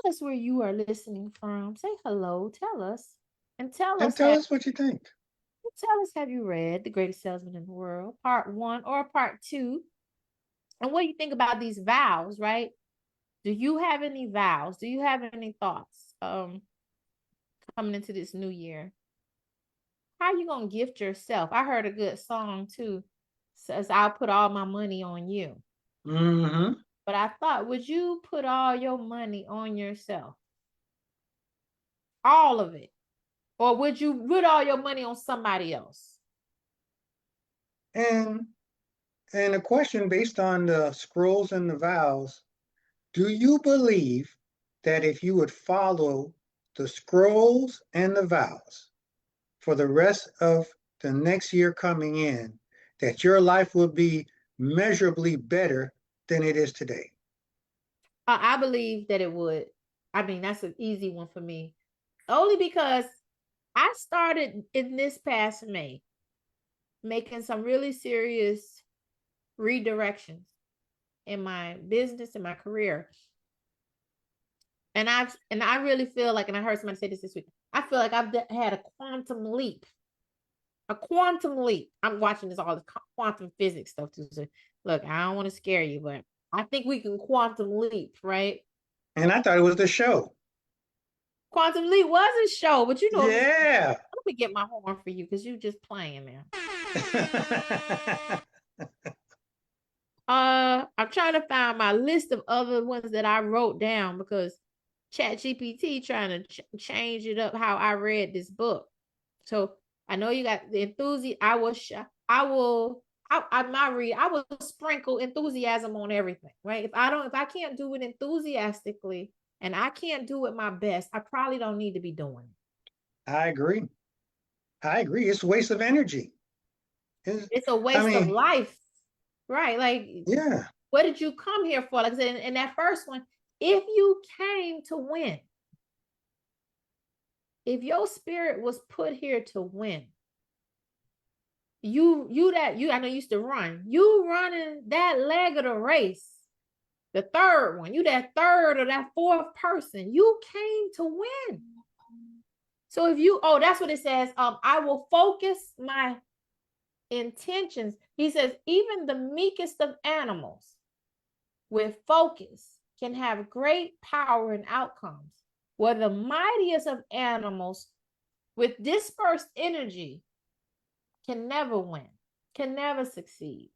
tell us where you are listening from. Say hello, tell us. And tell us what you think. have you read The Greatest Salesman in the World, part 1 or part 2? And what do you think about these vows, right? Do you have any vows? Do you have any thoughts coming into this new year? How you gonna gift yourself? I heard a good song too. Says, I'll put all my money on you. Mm-hmm. But I thought, would you put all your money on yourself? All of it? Or would you put all your money on somebody else? And a question based on the scrolls and the vows, do you believe that if you would follow the scrolls and the vows for the rest of the next year coming in, that your life will be measurably better than it is today? I believe that it would. I mean, that's an easy one for me. Only because I started in this past May making some really serious redirections in my business and my career. And I really feel like, and I heard somebody say this week, I feel like I've had a quantum leap. A quantum leap. I'm watching this all the quantum physics stuff too. So look, I don't want to scare you, but I think we can quantum leap, right? And I thought it was the show. Quantum leap was a show, but you know, Yeah. let me get my horn for you because you just playing now. I'm trying to find my list of other ones that I wrote down because ChatGPT trying to change it up how I read this book. So I know you got the enthusiasm. I will sprinkle enthusiasm on everything, right? If I can't do it enthusiastically and I can't do it my best, I probably don't need to be doing it. I agree. It's a waste of energy. It's a waste of life, right? Like, yeah. What did you come here for? Like I said, in that first one, if you came to win, if your spirit was put here to win, I know you used to run. You running that leg of the race, the third one. You that third or that fourth person. You came to win. So that's what it says. I will focus my intentions. He says, even the meekest of animals with focus can have great power and outcomes, where the mightiest of animals with dispersed energy can never win, can never succeed.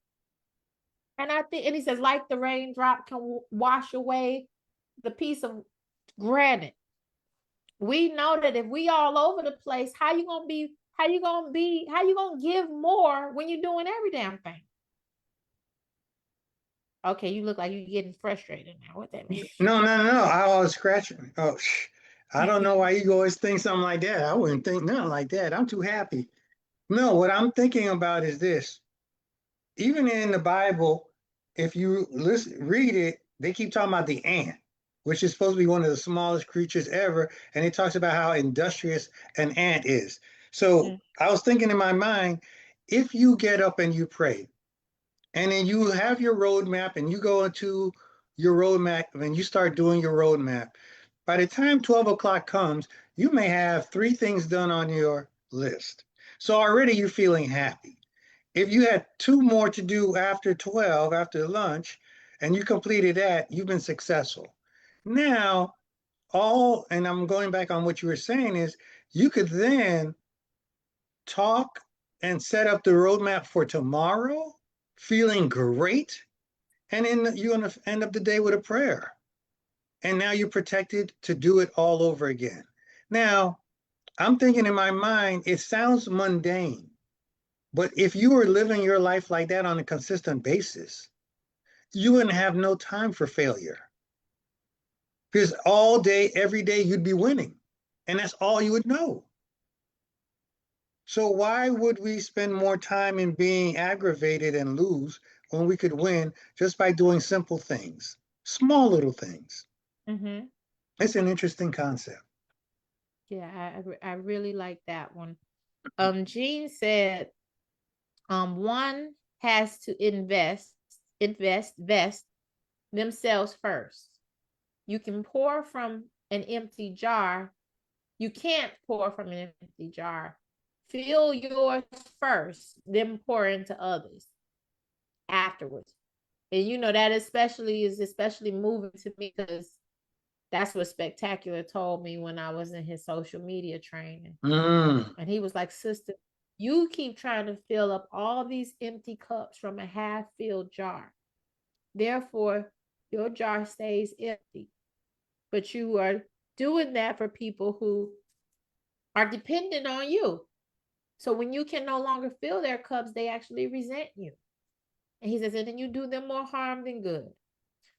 And he says, like the raindrop can wash away the piece of granite. We know that if we all over the place, how you gonna give more when you're doing every damn thing? Okay, you look like you're getting frustrated now. What that mean? No. I was scratching. Oh, I don't know why you always think something like that. I wouldn't think nothing like that. I'm too happy. No, what I'm thinking about is this. Even in the Bible, if you read it, they keep talking about the ant, which is supposed to be one of the smallest creatures ever. And it talks about how industrious an ant is. So I was thinking in my mind, if you get up and you pray, and then you have your roadmap and you go into your roadmap and you start doing your roadmap. By the time 12 o'clock comes, you may have 3 things done on your list. So already you're feeling happy. If you had 2 more to do after 12, after lunch, and you completed that, you've been successful. Now, and I'm going back on what you were saying, is you could then talk and set up the roadmap for tomorrow, feeling great, and then you're going to end up the day with a prayer. And now you're protected to do it all over again. Now, I'm thinking in my mind, it sounds mundane, But if you were living your life like that on a consistent basis, you wouldn't have no time for failure. Because all day, every day, you'd be winning. And that's all you would know. So why would we spend more time in being aggravated and lose when we could win just by doing simple things, small little things? Mm-hmm. It's an interesting concept. Yeah, I really like that one. Jean said, one has to invest themselves first. You can pour from an empty jar. You can't pour from an empty jar. Fill yours first, then pour into others afterwards. And you know that especially moving to me because that's what Spectacular told me when I was in his social media training. Mm. And he was like, sister, you keep trying to fill up all these empty cups from a half-filled jar. Therefore, your jar stays empty. But you are doing that for people who are dependent on you. So when you can no longer fill their cups, they actually resent you. And he says, and then you do them more harm than good.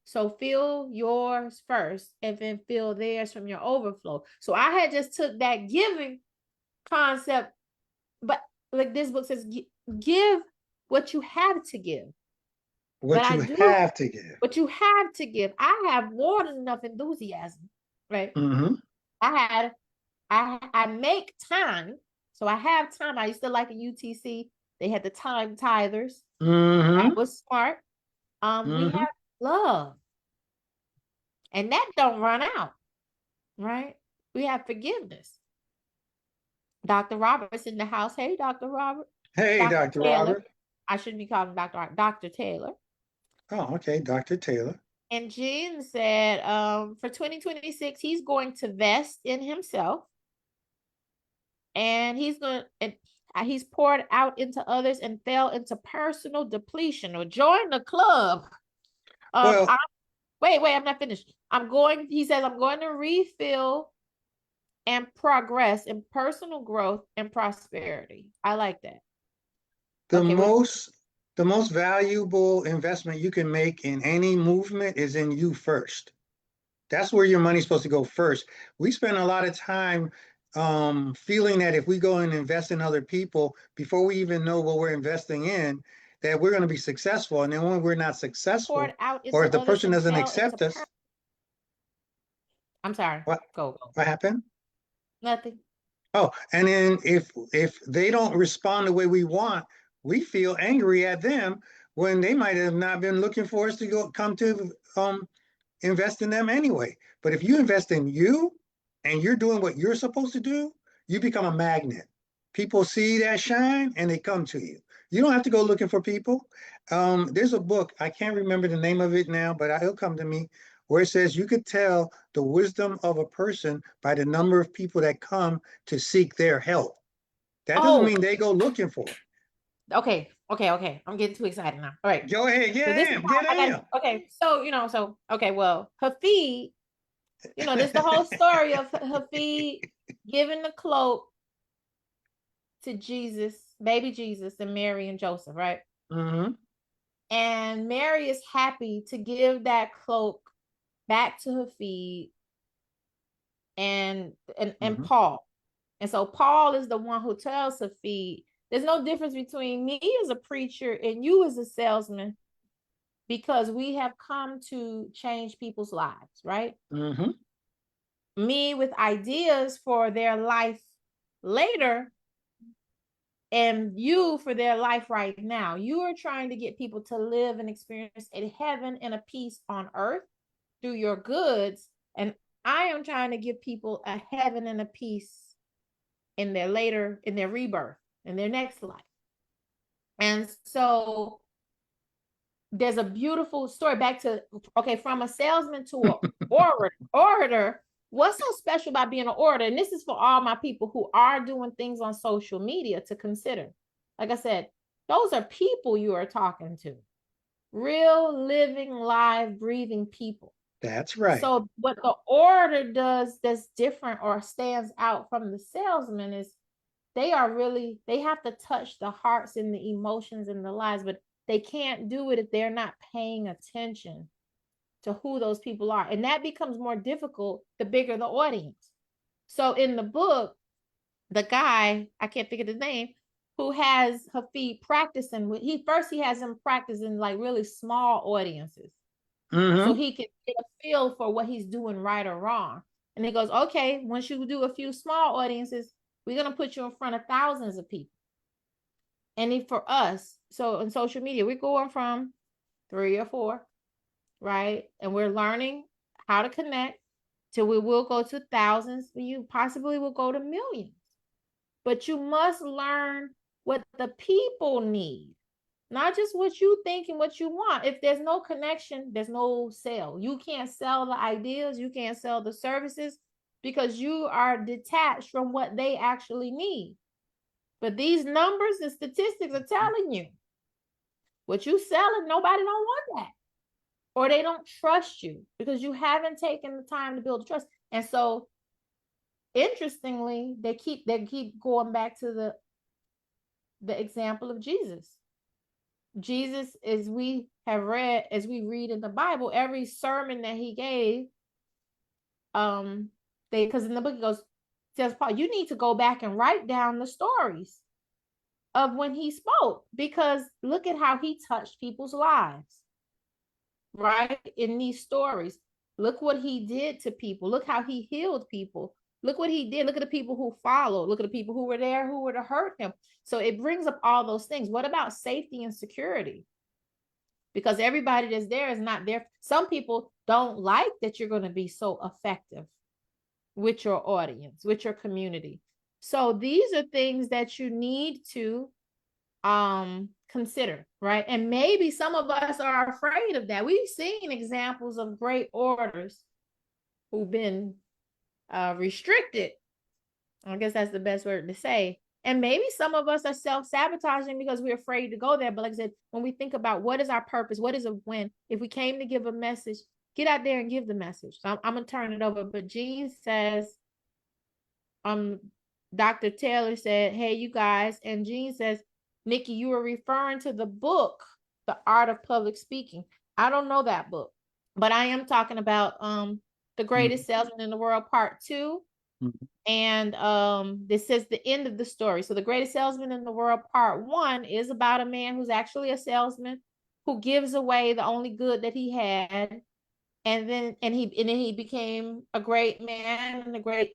So fill yours first and then fill theirs from your overflow. So I had just took that giving concept, but like this book says, give what you have to give. But What I you do have to give. what you have to give. I have more than enough enthusiasm, right? Mm-hmm. I make time. So I have time. I used to like a UTC. They had the time tithers. That Mm-hmm. was smart. We Mm-hmm. have love. And that don't run out, right? We have forgiveness. Dr. Robert's in the house. Hey, Dr. Robert. Hey, Dr. Dr. Taylor. Robert. I shouldn't be calling Dr. Robert. Dr. Taylor. Oh, okay, Dr. Taylor. And Jean said, for 2026, he's going to vest in himself and he's poured out into others and fell into personal depletion or join the club. Well, I, wait, I'm not finished. He says, I'm going to refill and progress in personal growth and prosperity. I like that. the Okay, most the most valuable investment you can make in any movement is in you first. That's where your money's supposed to go first. We spend a lot of time feeling that if we go and invest in other people before we even know what we're investing in, that we're going to be successful. And then when we're not poured successful, out or into if the others person and doesn't fell into accept us, I'm sorry. what Go. what happened? Nothing. Oh, and then if they don't respond the way we want, we feel angry at them when they might have not been looking for us to go come to invest in them anyway. But if you invest in you and you're doing what you're supposed to do, you become a magnet. People see that shine and they come to you. You don't have to go looking for people. There's a book, I can't remember the name of it now, but it'll come to me, where it says you could tell the wisdom of a person by the number of people that come to seek their help. That doesn't Oh, mean they go looking for it. okay. I'm getting too excited now. All right. Go ahead, So this is get why I got in. okay. Okay, well, Hafid, this is the whole story of Hafid giving the cloak to Jesus, baby Jesus, and Mary and Joseph, right? Mm-hmm. And Mary is happy to give that cloak back to Hafid and Mm-hmm. Paul. And so Paul is the one who tells Hafid, there's no difference between me as a preacher and you as a salesman because we have come to change people's lives, right? Mm-hmm. Me with ideas for their life later and you for their life right now. You are trying to get people to live and experience a heaven and a peace on earth through your goods. And I am trying to give people a heaven and a peace in their rebirth, in their next life. And so there's a beautiful story back to, okay, from a salesman to an orator. What's so special about being an orator? And this is for all my people who are doing things on social media to consider. Like I said, those are people you are talking to. Real, living, live, breathing people. That's right. So what the orator does that's different or stands out from the salesman is they have to touch the hearts and the emotions and the lives, but they can't do it if they're not paying attention to who those people are. And that becomes more difficult the bigger the audience. So in the book, the guy, I can't think of his name, who has Hafid practicing with, he has him practicing like really small audiences. So he can get a feel for what he's doing right or wrong. And he goes, okay, once you do a few small audiences, we're going to put you in front of thousands of people. And for us, so in social media, we're going from 3 or 4, right? And we're learning how to connect till we will go to thousands. You possibly will go to millions. But you must learn what the people need, not just what you think and what you want. If there's no connection, there's no sale. You can't sell the ideas, you can't sell the services because you are detached from what they actually need. But these numbers and statistics are telling you what you selling, nobody don't want that. Or they don't trust you because you haven't taken the time to build trust. And so interestingly, they keep going back to the example of Jesus. Jesus, as we read in the Bible, every sermon that he gave, because in the book it goes, says Paul, you need to go back and write down the stories of when he spoke, because look at how he touched people's lives, right? In these stories, look what he did to people. Look how he healed people. Look what he did. Look at the people who followed. Look at the people who were there, who were to hurt him. So it brings up all those things. What about safety and security? Because everybody that's there is not there. Some people don't like that you're going to be so effective with your audience, with your community. So these are things that you need to consider, right? And maybe some of us are afraid of that. We've seen examples of great orators who've been restricted. I guess that's the best word to say. And maybe some of us are self-sabotaging because we're afraid to go there. But like I said, when we think about what is our purpose, what is a win, if we came to give a message, get out there and give the message. So I'm gonna turn it over. But Jean says, Dr. Taylor said, hey, you guys. And Jean says, Nikki, you were referring to the book, The Art of Public Speaking. I don't know that book, but I am talking about The Greatest Salesman in the World, Part 2. And this says the end of the story. So The Greatest Salesman in the World, Part 1 is about a man who's actually a salesman who gives away the only good that he had. And then he became a great man and a great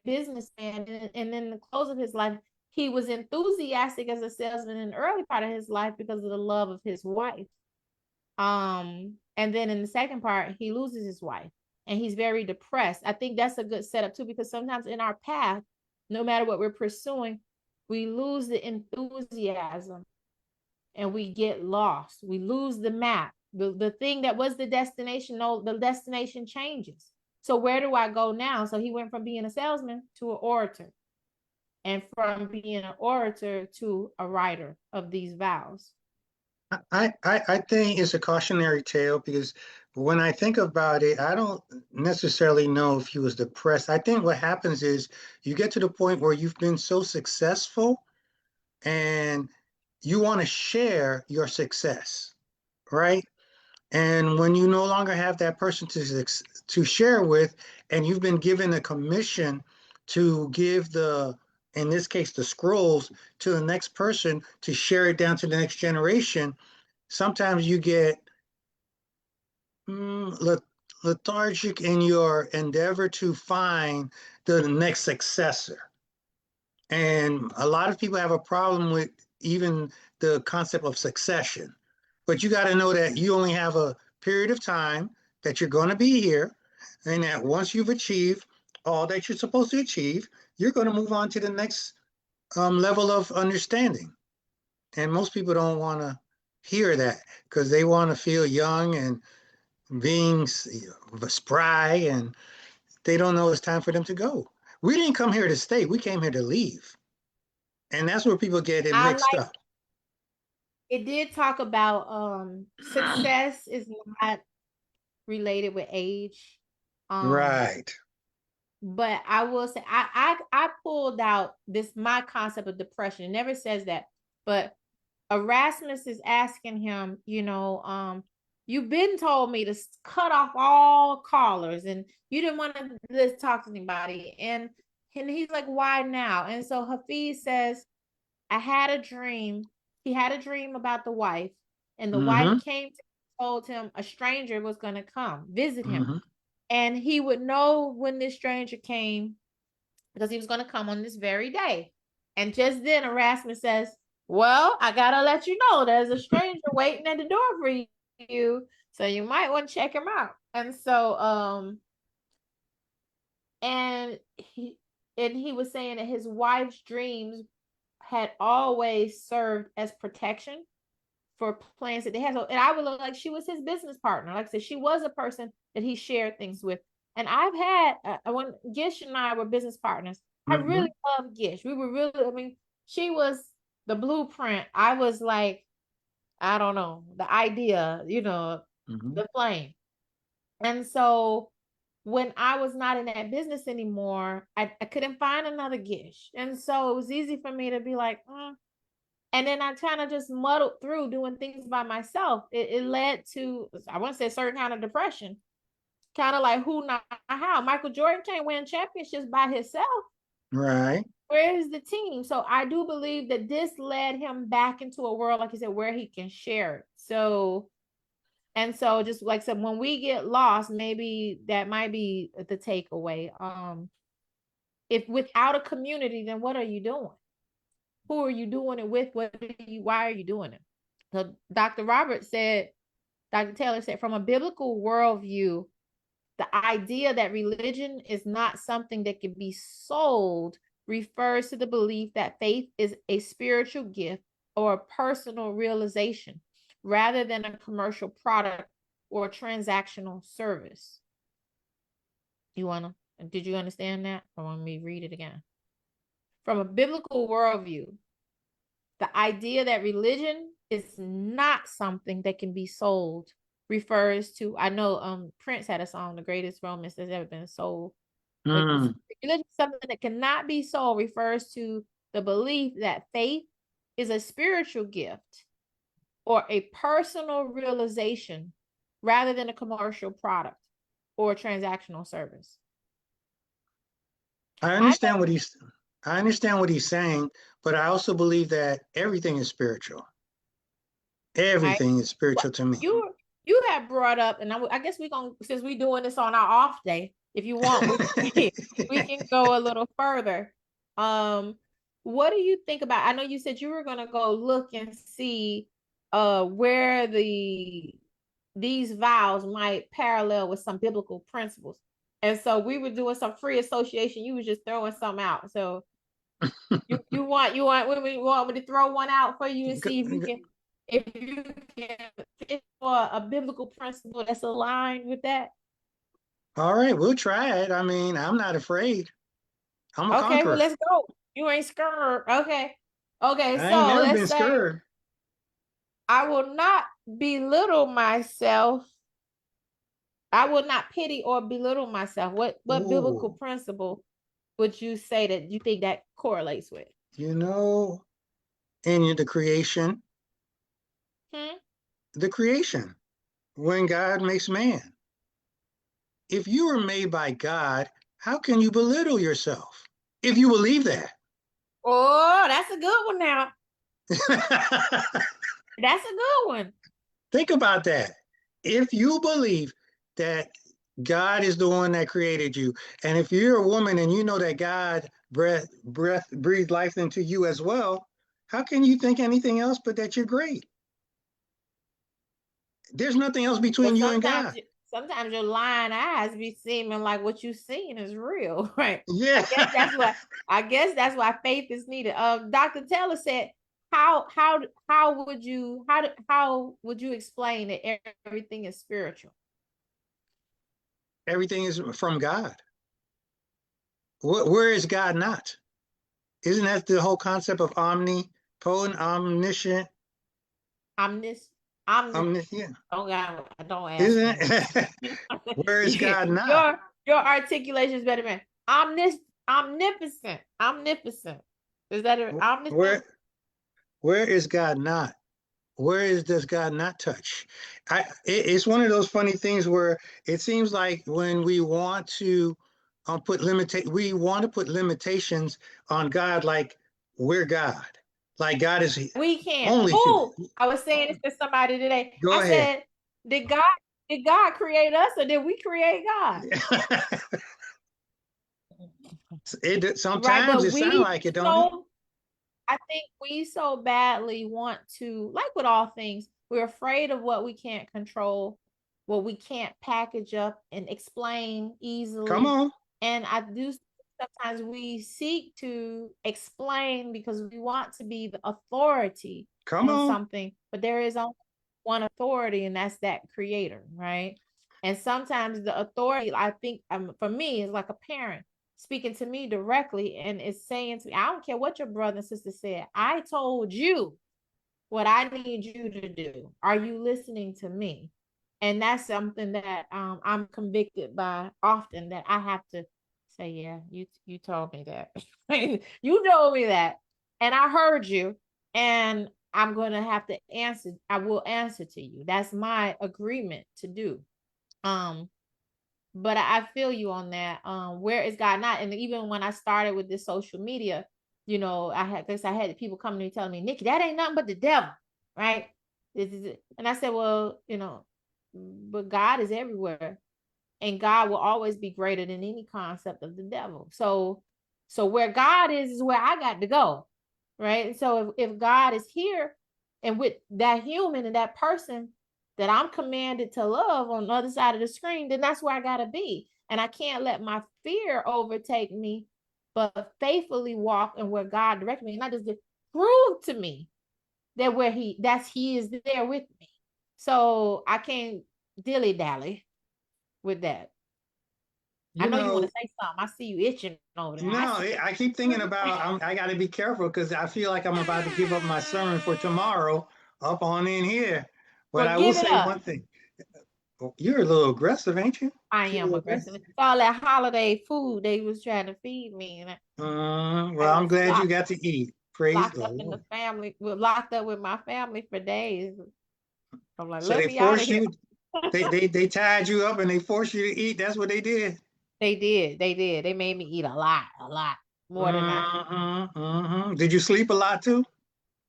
businessman. And then the close of his life, he was enthusiastic as a salesman in the early part of his life because of the love of his wife. And then in the second part, he loses his wife and he's very depressed. I think that's a good setup too, because sometimes in our path, no matter what we're pursuing, we lose the enthusiasm and we get lost. We lose the map. The thing that was the destination, the destination changes. So where do I go now? So he went from being a salesman to an orator, and from being an orator to a writer of these vows. I think it's a cautionary tale because when I think about it, I don't necessarily know if he was depressed. I think what happens is you get to the point where you've been so successful and you want to share your success, right? And when you no longer have that person to share with, and you've been given a commission to give in this case, the scrolls to the next person to share it down to the next generation, sometimes you get lethargic in your endeavor to find the next successor. And a lot of people have a problem with even the concept of succession. But you got to know that you only have a period of time that you're going to be here. And that once you've achieved all that you're supposed to achieve, you're going to move on to the next level of understanding. And most people don't want to hear that because they want to feel young and being spry, and they don't know it's time for them to go. We didn't come here to stay. We came here to leave. And that's where people get it mixed up. It did talk about success is not related with age. Right. But I will say I pulled out my concept of depression. It never says that, but Erasmus is asking him, you've been told me to cut off all callers, and you didn't want to talk to anybody. And he's like, why now? And so Hafiz says, I had a dream. He had a dream about the wife, and the wife Mm-hmm. came to told him a stranger was going to come visit him. Mm-hmm. And he would know when this stranger came because he was going to come on this very day. And just then Erasmus says, well, I got to let you know there's a stranger waiting at the door for you. So you might want to check him out. And so, and he was saying that his wife's dreams had always served as protection for plans that they had. So, and I would look like she was his business partner. Like I said, she was a person that he shared things with. And I've had, when Gish and I were business partners, I really loved Gish. We were really, I mean, she was the blueprint. I was like, I don't know, the idea, the flame. And so when I was not in that business anymore, I couldn't find another Gish. And so it was easy for me to be like, And then I kind of just muddled through doing things by myself. It led to, I want to say, a certain kind of depression. Kind of like who, not how. Michael Jordan can't win championships by himself. Right. Where is the team? So I do believe that this led him back into a world, like you said, where he can share it. So just like I said, when we get lost, maybe that might be the takeaway. If without a community, then what are you doing? Who are you doing it with? Why are you doing it? So Dr. Taylor said, from a biblical worldview, the idea that religion is not something that can be sold refers to the belief that faith is a spiritual gift or a personal realization rather than a commercial product or a transactional service. Did you understand that? Or want me to read it again? From a biblical worldview, the idea that religion is not something that can be sold refers to, I know Prince had a song, The Greatest Romance That's Ever Been Sold. Religion is something that cannot be sold refers to the belief that faith is a spiritual gift or a personal realization rather than a commercial product or a transactional service. I understand what he's saying, but I also believe that everything is spiritual. Everything is spiritual to me. You have brought up, and I guess we're going to, since we're doing this on our off day, if you want, we can go a little further. What do you think about, I know you said you were going to go look and see where these vows might parallel with some biblical principles. And so we were doing some free association. You was just throwing some out. So you want me to throw one out for you and see if you can fit for a biblical principle that's aligned with that. All right, we'll try it. I mean, I'm not afraid. I'm a conqueror. Well, let's go. You ain't scared. Okay. So I ain't never been scared. I will not belittle myself. I will not pity or belittle myself. What biblical principle would you say that you think that correlates with? In the creation. The creation, when God makes man. If you were made by God, how can you belittle yourself? If you believe that. Oh, that's a good one now. That's a good one. Think about that. If you believe that God is the one that created you, and if you're a woman and you know that God breathed life into you as well, how can you think anything else but that you're great? There's nothing else between you and God. Sometimes your lying eyes be seeming like what you seeing is real, right? Yeah. I guess that's why faith is needed. Dr. Taylor said, how would you explain that everything is spiritual? Everything is from God. Where is God not? Isn't that the whole concept of omnipotent, omniscient? Omniscient. Don't ask. Isn't it? Where is God not? Your articulation is better, man. Omnipotent. Omnipotent. Is that it? Omniscient? Where is God not? Does God not touch? It's one of those funny things where it seems like when we want to we want to put limitations on God, like we're God, like God is We can't. only human. Oh, I was saying this to somebody today. Go I ahead. said, did God did God create us or did we create God? Right, Sometimes but it sounds like it, don't it? so I think we so badly want to, like with all things, we're afraid of what we can't control, what we can't package up and explain Come easily. on, And I do sometimes we seek to explain because we want to be the authority come on on, something, but there is only one authority, and that's that creator, right? And sometimes the authority, I think, for me, is like a parent speaking to me directly and is saying to me, I don't care what your brother and sister said. I told you what I need you to do. Are you listening to me? And that's something that I'm convicted by often, that I have to say, yeah, you told me that. You told me that. And I heard you. And I'm going to have to answer. I will answer to you. That's my agreement to do. Um, but I feel you on that. Where is God not? And even when I started with this social media, I had people coming to me telling me, Nikki, that ain't nothing but the devil, right? This is it. And I said, well, but God is everywhere, and God will always be greater than any concept of the devil. So where God is where I got to go, right? And so if God is here and with that human and that person that I'm commanded to love on the other side of the screen, then that's where I got to be. And I can't let my fear overtake me, but faithfully walk in where God directs me. And not just prove to me that he is there with me. So I can't dilly dally with that. I you know you want know. to say something. I see you itching over there. No, I keep thinking about I got to be careful because I feel like I'm about to give up my sermon for tomorrow up on in here. But Well, I will give it say up. one thing. You're a little aggressive, ain't you? I You're a am little aggressive. aggressive. It's all that holiday food they was trying to feed me, and I Well, I'm was glad you got to eat. Praise locked the up in the Lord. family. We're locked up with my family for days. I'm like, So let they me out of forced here. you, they tied you up and they forced you to eat. That's what they did. They did. They did. They made me eat a lot more than Did you sleep a lot too?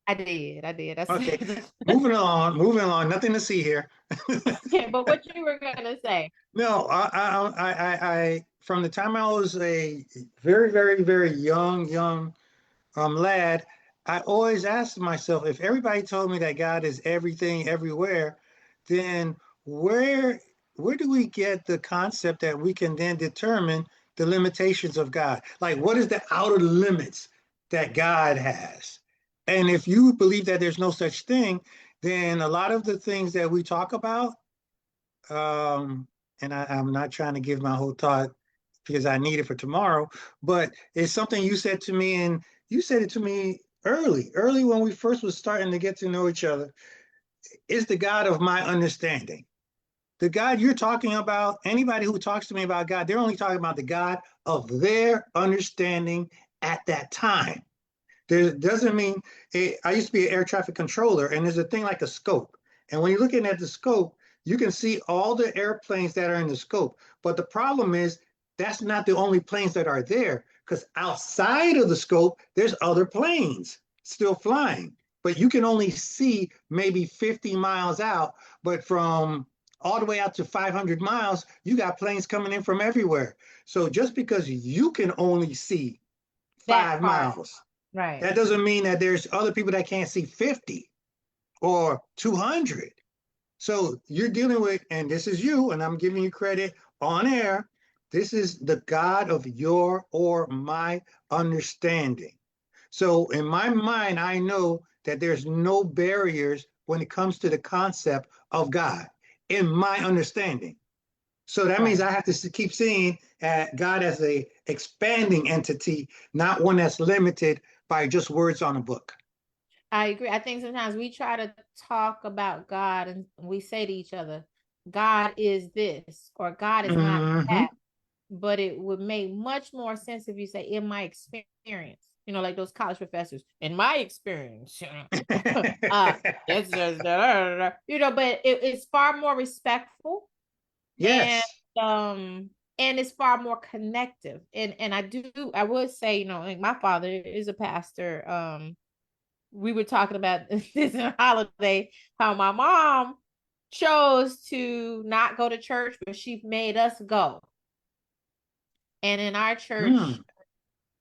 I did. I did. That's Okay, moving along. Nothing to see here. okay. But what you were gonna say? No, from the time I was a very, very, very young lad, I always asked myself, if everybody told me that God is everything, everywhere, then where where do we get the concept that we can then determine the limitations of God? Like, what is the outer limits that God has? And if you believe that there's no such thing, then a lot of the things that we talk about, um, and I'm not trying to give my whole thought because I need it for tomorrow, but it's something you said to me, and you said it to me early when we first was starting to get to know each other. Is the God of my understanding. The God you're talking about, anybody who talks to me about God, they're only talking about the God of their understanding at that time. There doesn't mean I used to be an air traffic controller, and there's a thing like a scope. And when you're looking at the scope, you can see all the airplanes that are in the scope. But the problem is that's not the only planes that are there, because outside of the scope, there's other planes still flying. But you can only see maybe 50 miles out. But from all the way out to 500 miles, you got planes coming in from everywhere. So just because you can only see That five part, miles right? that doesn't mean that there's other people that can't see 50 or 200. So you're dealing with, and this is you, and I'm giving you credit on air. This is the God of your or my understanding. So in my mind, I know that there's no barriers when it comes to the concept of God in my understanding. So that means Right. I have to keep seeing God as a expanding entity, not one that's limited by just words on a book. I agree. I think sometimes we try to talk about God and we say to each other, God is this or God is not Mm-hmm. that. but it would make much more sense if you say in my experience, like those college professors, in my experience, it's just, but it's far more respectful, and Yes. um and it's far more connective. And I would say, like my father is a pastor. We were talking about this holiday, how my mom chose to not go to church, but she made us go. And in our church Mm.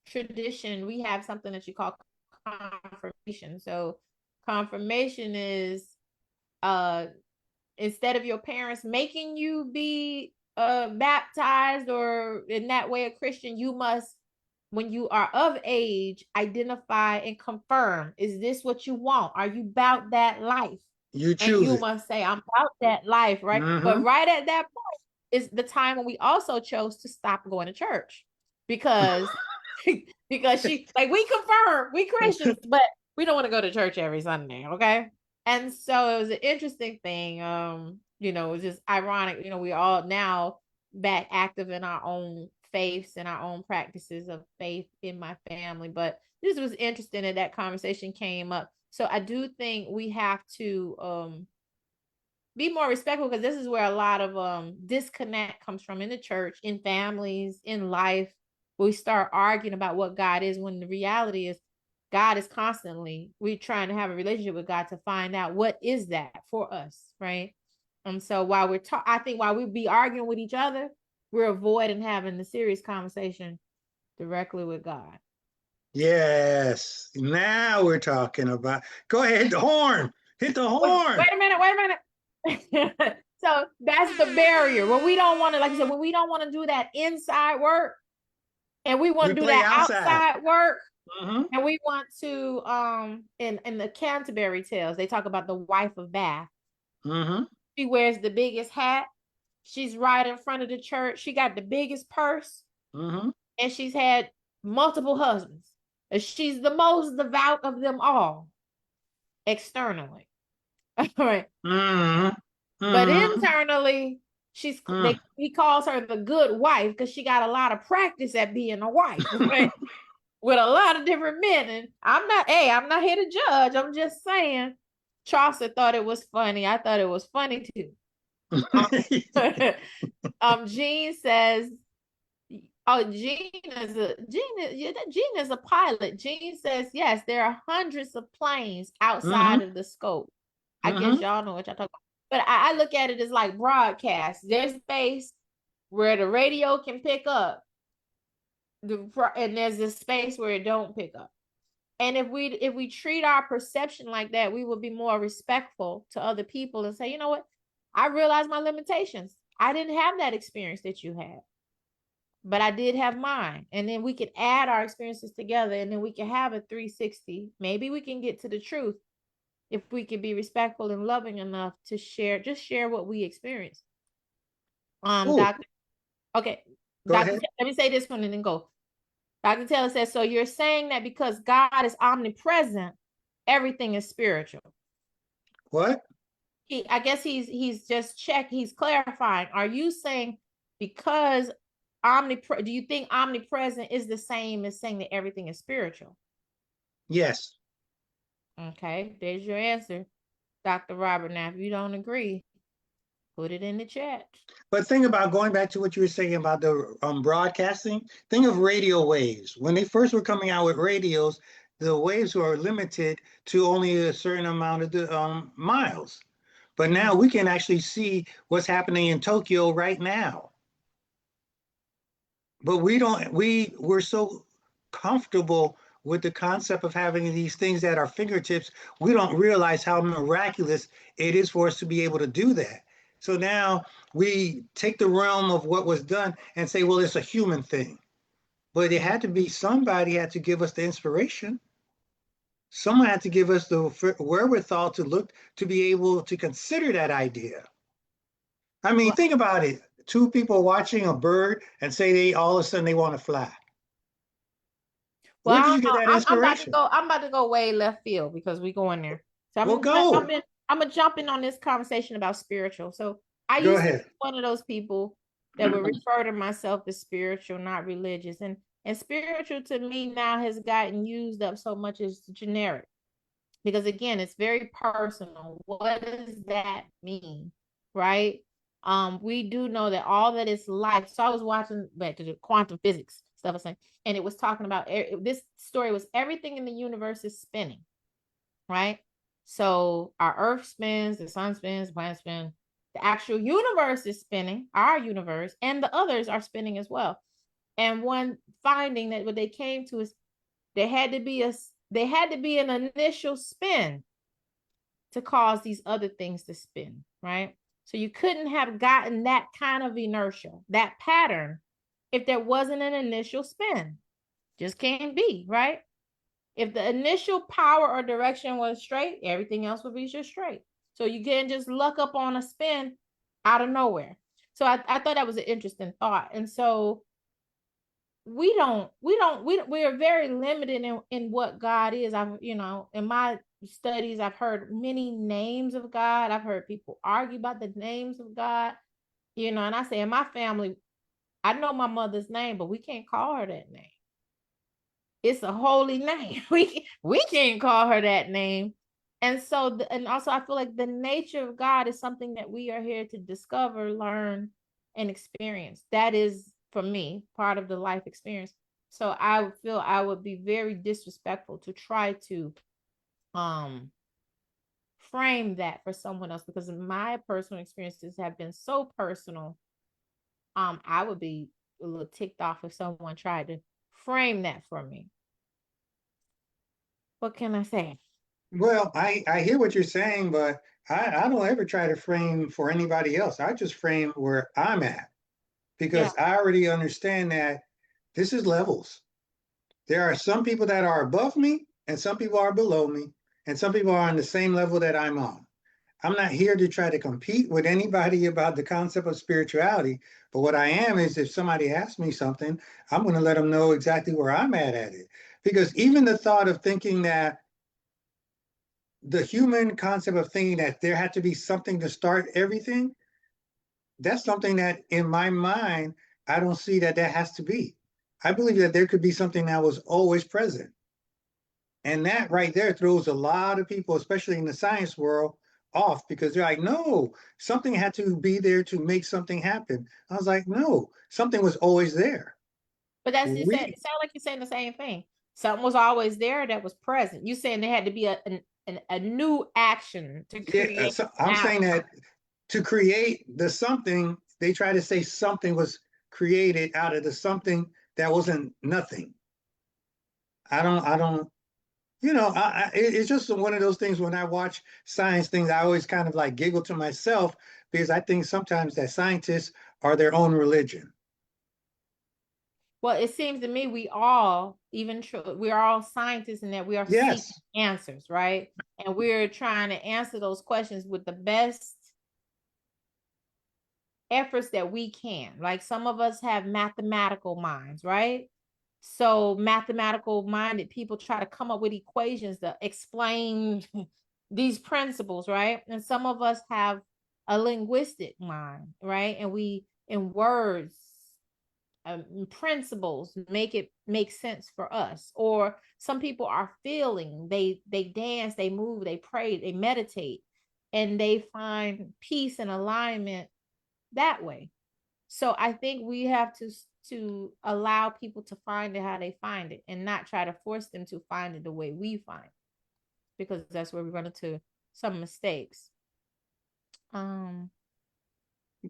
tradition, we have something that you call confirmation. So confirmation is uh instead of your parents making you be baptized or in that way a Christian, you must, when you are of age, identify and confirm, is this what you want? Are you about that life? You And choose you it. must say, I'm about that life, right? But Mm-hmm. right at that point is the time when we also chose to stop going to church, because because she, like, we confirm we Christians, but we don't want to go to church every Sunday, okay? And so it was an interesting thing. It was just ironic. We all now back active in our own faiths and our own practices of faith in my family. But this was interesting that conversation came up. So I do think we have to be more respectful, because this is where a lot of disconnect comes from in the church, in families, in life. We start arguing about what God is, when the reality is God is constantly, we're trying to have a relationship with God to find out what is that for us, right? And so while I think while we be arguing with each other, we're avoiding having the serious conversation directly with God. Yes. Now we're talking about. Go ahead, hit the horn. Hit the horn. Wait a minute, wait a minute. So that's the barrier when we don't want to, like you said, when we don't want to do that inside work, and we want We to do play that outside. outside work, Mm-hmm. and we want to in the Canterbury Tales, they talk about the wife of Bath. Mm-hmm. She wears the biggest hat. She's right in front of the church. She got the biggest purse, Mm-hmm. and she's had multiple husbands. And she's the most devout of them all externally. All right. Mm-hmm. But Mm-hmm. internally, he calls her the good wife because she got a lot of practice at being a wife, right? With a lot of different men. And I'm not here to judge. I'm just saying. Chaucer thought it was funny. I thought it was funny too. Jean says, oh, Jean is a pilot. Jean says, yes, there are hundreds of planes Mm-hmm. outside of the scope. I guess Mm-hmm. y'all know what y'all talking about. But I look at it as like broadcast. There's space where the radio can pick up, and there's this space where it don't pick up. And if we treat our perception like that, we will be more respectful to other people and say, you know what? I realize my limitations. I didn't have that experience that you had, but I did have mine. And then we can add our experiences together, and then we can have a 360. Maybe we can get to the truth if we can be respectful and loving enough to share what we experience. Ooh, Doctor, okay, go Doctor, ahead. let me say this one and then go. Dr. Taylor says, so you're saying that because God is omnipresent, everything is spiritual. What? I guess he's clarifying. Are you saying because do you think omnipresent is the same as saying that everything is spiritual? Yes. Okay, there's your answer, Dr. Robert. Now, if you don't agree, put it in the chat. But think about going back to what you were saying about the broadcasting. Think of radio waves. When they first were coming out with radios, the waves were limited to only a certain amount of the miles. But now we can actually see what's happening in Tokyo right now. But we're so comfortable with the concept of having these things at our fingertips, we don't realize how miraculous it is for us to be able to do that. So now we take the realm of what was done and say, well, it's a human thing. But it had to be somebody had to give us the inspiration. Someone had to give us the wherewithal to look to be able to consider that idea. I mean, think about it. Two people watching a bird and say they all of a sudden they want to fly. Well, Where I did you don't get know. that I'm about to inspiration? go. I'm about to go way left field because we going there. So Well, I'm gonna jump go. in. I'm gonna jump in on this conversation about spiritual. So I Go used to be ahead. one of those people that would refer to myself as spiritual, not religious. And spiritual to me now has gotten used up so much as generic. Because again, it's very personal. What does that mean? Right? We do know that all that is life. So I was watching back to the quantum physics stuff I was saying, and it was talking about this story was everything in the universe is spinning, right? So our earth spins, the sun spins, the planet spins, the actual universe is spinning, our universe, and the others are spinning as well. And one finding that what they came to is there had to be an initial spin to cause these other things to spin, right? So you couldn't have gotten that kind of inertia, that pattern, if there wasn't an initial spin. Just can't be, right? If the initial power or direction was straight, everything else would be just straight. So you can't just luck up on a spin out of nowhere. So I thought that was an interesting thought. And so we are very limited in what God is. In my studies, I've heard many names of God. I've heard people argue about the names of God, and I say in my family, I know my mother's name, but we can't call her that name. It's a holy name. We can't call her that name. And so, and also I feel like the nature of God is something that we are here to discover, learn, and experience. That is, for me, part of the life experience. So I feel I would be very disrespectful to try to frame that for someone else, because my personal experiences have been so personal. I would be a little ticked off if someone tried to frame that for me. What can I say? Well, I hear what you're saying, but I don't ever try to frame for anybody else. I just frame where I'm at Yeah. because I already understand that this is levels. There are some people that are above me, and some people are below me, and some people are on the same level that I'm on. I'm not here to try to compete with anybody about the concept of spirituality, but what I am is if somebody asks me something, I'm going to let them know exactly where I'm at it. Because even the thought of thinking that the human concept of thinking that there had to be something to start everything, that's something that in my mind, I don't see that has to be. I believe that there could be something that was always present. And that right there throws a lot of people, especially in the science world, off because they're like, no, something had to be there to make something happen. I was like, no, something was always there. But that's you said. We, It sounds like you're saying the same thing. Something was always there that was present. You saying there had to be a new action to yeah, create so an I'm saying outcome. that to create the something, they try to say something was created out of the something that wasn't nothing. I don't, it's just one of those things when I watch science things, I always kind of like giggle to myself because I think sometimes that scientists are their own religion. Well, it seems to me we all, even we're all scientists in that we are seeking Yes, answers, right? And we're trying to answer those questions with the best efforts that we can. Like some of us have mathematical minds, right? So mathematical minded people try to come up with equations to explain these principles, right? And some of us have a linguistic mind, right? And we in words, principles make it make sense for us. Or some people are feeling, they dance, they move, they pray, they meditate, and they find peace and alignment that way. So I think we have to allow people to find it how they find it and not try to force them to find it the way we find it, because that's where we run into some mistakes. Um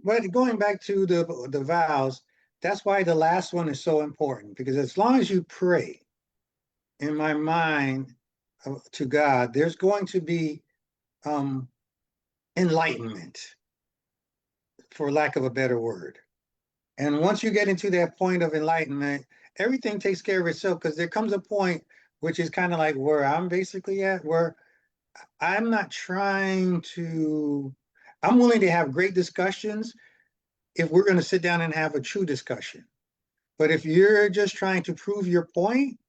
but going back to the vows, that's why the last one is so important because as long as you pray in my mind to God, there's going to be um, enlightenment, for lack of a better word. And once you get into that point of enlightenment, everything takes care of itself because there comes a point which is kind of like where I'm basically at, where I'm not trying to, I'm willing to have great discussions if we're going to sit down and have a true discussion. But if you're just trying to prove your point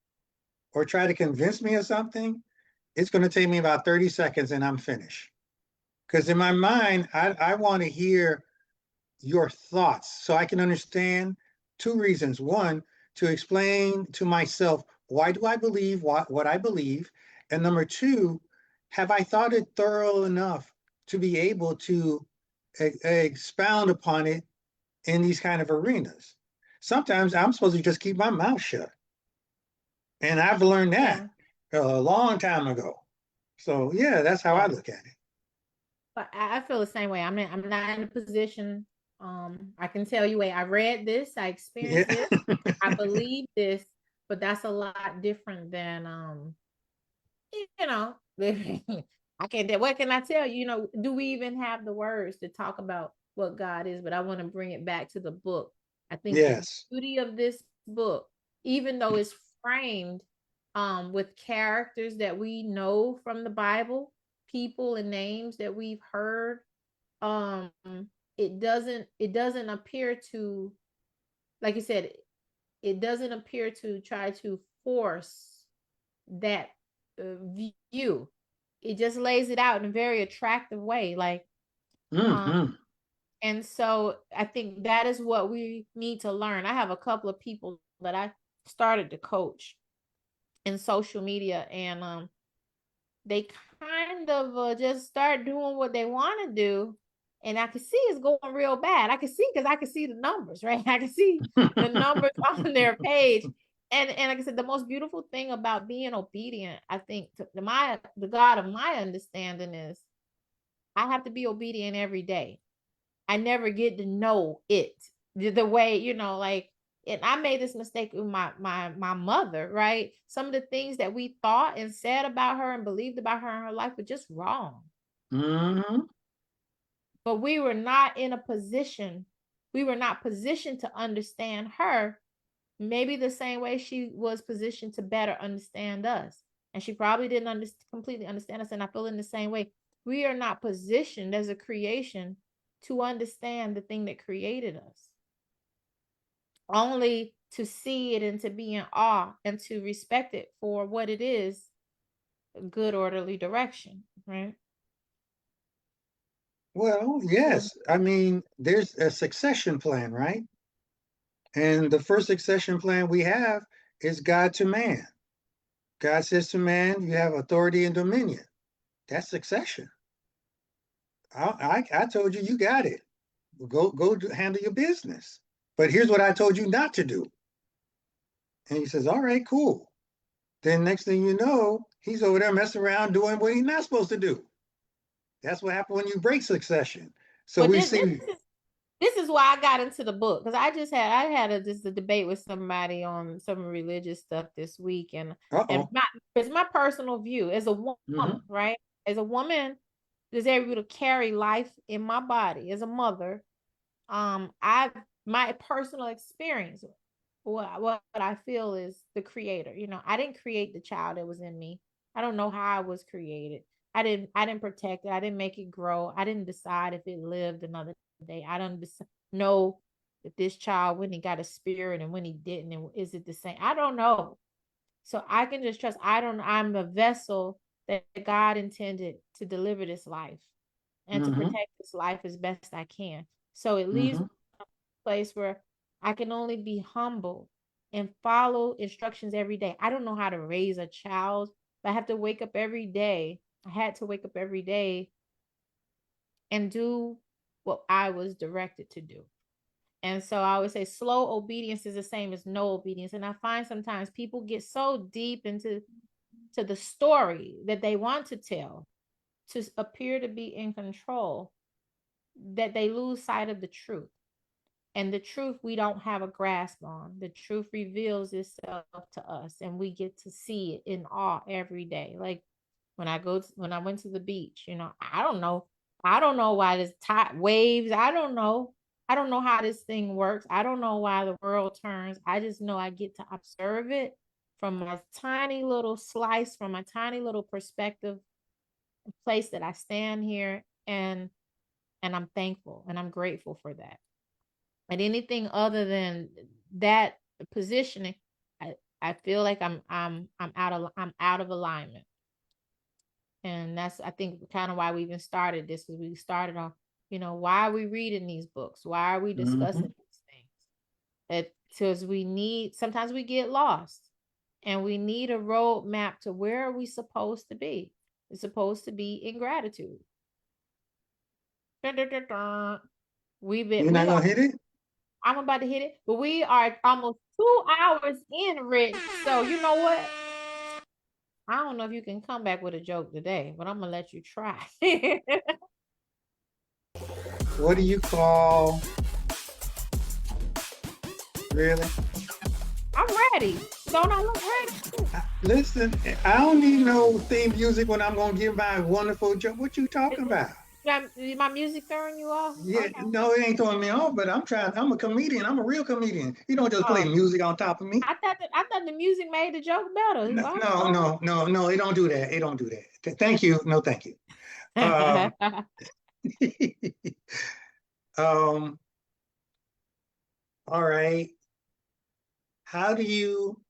or try to convince me of something, it's going to take me about 30 seconds and I'm finished. Because in my mind, I want to hear your thoughts so I can understand two reasons. One, to explain to myself, why do I believe what I believe? And number two, have I thought it thorough enough to be able to expound upon it in these kind of arenas? Sometimes I'm supposed to just keep my mouth shut. And I've learned that Yeah. a long time ago. So yeah, that's how I Yeah. look at it. But I feel the same way. I'm not in a position. I can tell you, wait, I read this, I Yeah. experienced this, I believe this, but that's a lot different than you know, I can't. What can I tell you? You know, do we even have the words to talk about what God is? But I want to bring it back to the book. I think the Yes. beauty of this book, even though it's framed with characters that we know from the Bible, people and names that we've heard, um, it doesn't appear to, like you said, it doesn't appear to try to force that view. It just lays it out in a very attractive way. Like, um, Mm-hmm. and so I think that is what we need to learn. I have a couple of people that I started to coach in social media, and they kind of just start doing what they want to do. And I can see it's going real bad. I can see because I can see the numbers, right? I can see the numbers on their page. And like I said, the most beautiful thing about being obedient, I think, to the God of my understanding is I have to be obedient every day. I never get to know it the way, like, and I made this mistake with my mother, right? Some of the things that we thought and said about her and believed about her in her life were just wrong. Mm-hmm. But we were not positioned to understand her, maybe the same way she was positioned to better understand us. And she probably didn't completely understand us. And I feel in the same way, we are not positioned as a creation to understand the thing that created us, only to see it and to be in awe and to respect it for what it is, good orderly direction, right? Well, So yes. I mean, there's a succession plan, right? And the first succession plan we have is God to man. God says to man, you have authority and dominion. That's succession. I told you, you got it. Go handle your business. But here's what I told you not to do. And he says, all right, cool. Then next thing you know, he's over there messing around doing what he's not supposed to do. That's what happened when you break succession. So but we this see, this is why I got into the book, because I had a debate with somebody on some religious stuff this week, and uh-oh. it's my personal view as a Mm-hmm. woman, right? As a woman, is able to carry life in my body as a mother. I My personal experience, what I feel is the creator. I didn't create the child that was in me. I don't know how I was created. I didn't protect it. I didn't make it grow. I didn't decide if it lived another day. I don't know if this child, when he got a spirit and when he didn't, and is it the same? I don't know. So I can just trust. I'm a vessel that God intended to deliver this life and to Mm-hmm. protect this life as best I can. So it leaves Mm-hmm. me in a place where I can only be humble and follow instructions every day. I don't know how to raise a child, but I have to wake up every day. I had to wake up every day and do what I was directed to do. And so I would say slow obedience is the same as no obedience. And I find sometimes people get so deep into the story that they want to tell to appear to be in control that they lose sight of the truth. And the truth we don't have a grasp on. The truth reveals itself to us, and we get to see it in awe every day. Like when I went to the beach, I don't know. I don't know why there's tide waves. I don't know how this thing works. I don't know why the world turns. I just know I get to observe it from my tiny little slice, from my tiny little perspective, place that I stand here, and I'm thankful and I'm grateful for that. And anything other than that positioning, I, I feel like I'm out of alignment. And that's, I think, kind of why we even started this, because we started on You know, why are we reading these books? Why are we discussing these things? Because sometimes we get lost and we need a roadmap to where are we supposed to be. It's supposed to be in gratitude. Dun, dun, dun, dun. You're not gonna hit it? I'm about to hit it, but we are almost 2 hours in, Rich. So you know what? I don't know if you can come back with a joke today, but I'm gonna let you try. What do you call? Really? I'm ready. Don't I look ready? Listen, I don't need no theme music when I'm gonna give my wonderful joke. What you talking about? Is my music throwing you off? Yeah, Okay. no, it ain't throwing me off, but I'm trying. I'm a comedian. I'm a real comedian. You don't just play Oh, music on top of me. I thought the music made the joke better. No, I'm no, sorry. no, no, no. It don't do that. It don't do that. Thank you. No, thank you. Um, um, all right. How do you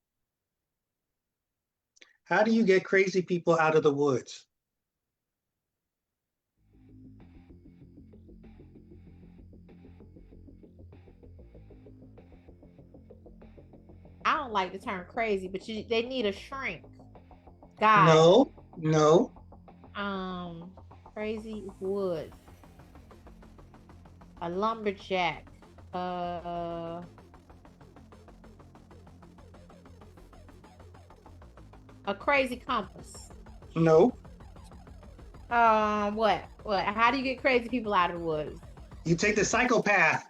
how do you get crazy people out of the woods? I don't like to turn crazy, but they need a shrink. Guide. No, no, Um, Crazy woods. A lumberjack. Uh, a crazy compass. no. What? What? How do you get crazy people out of the woods? You take the psychopath.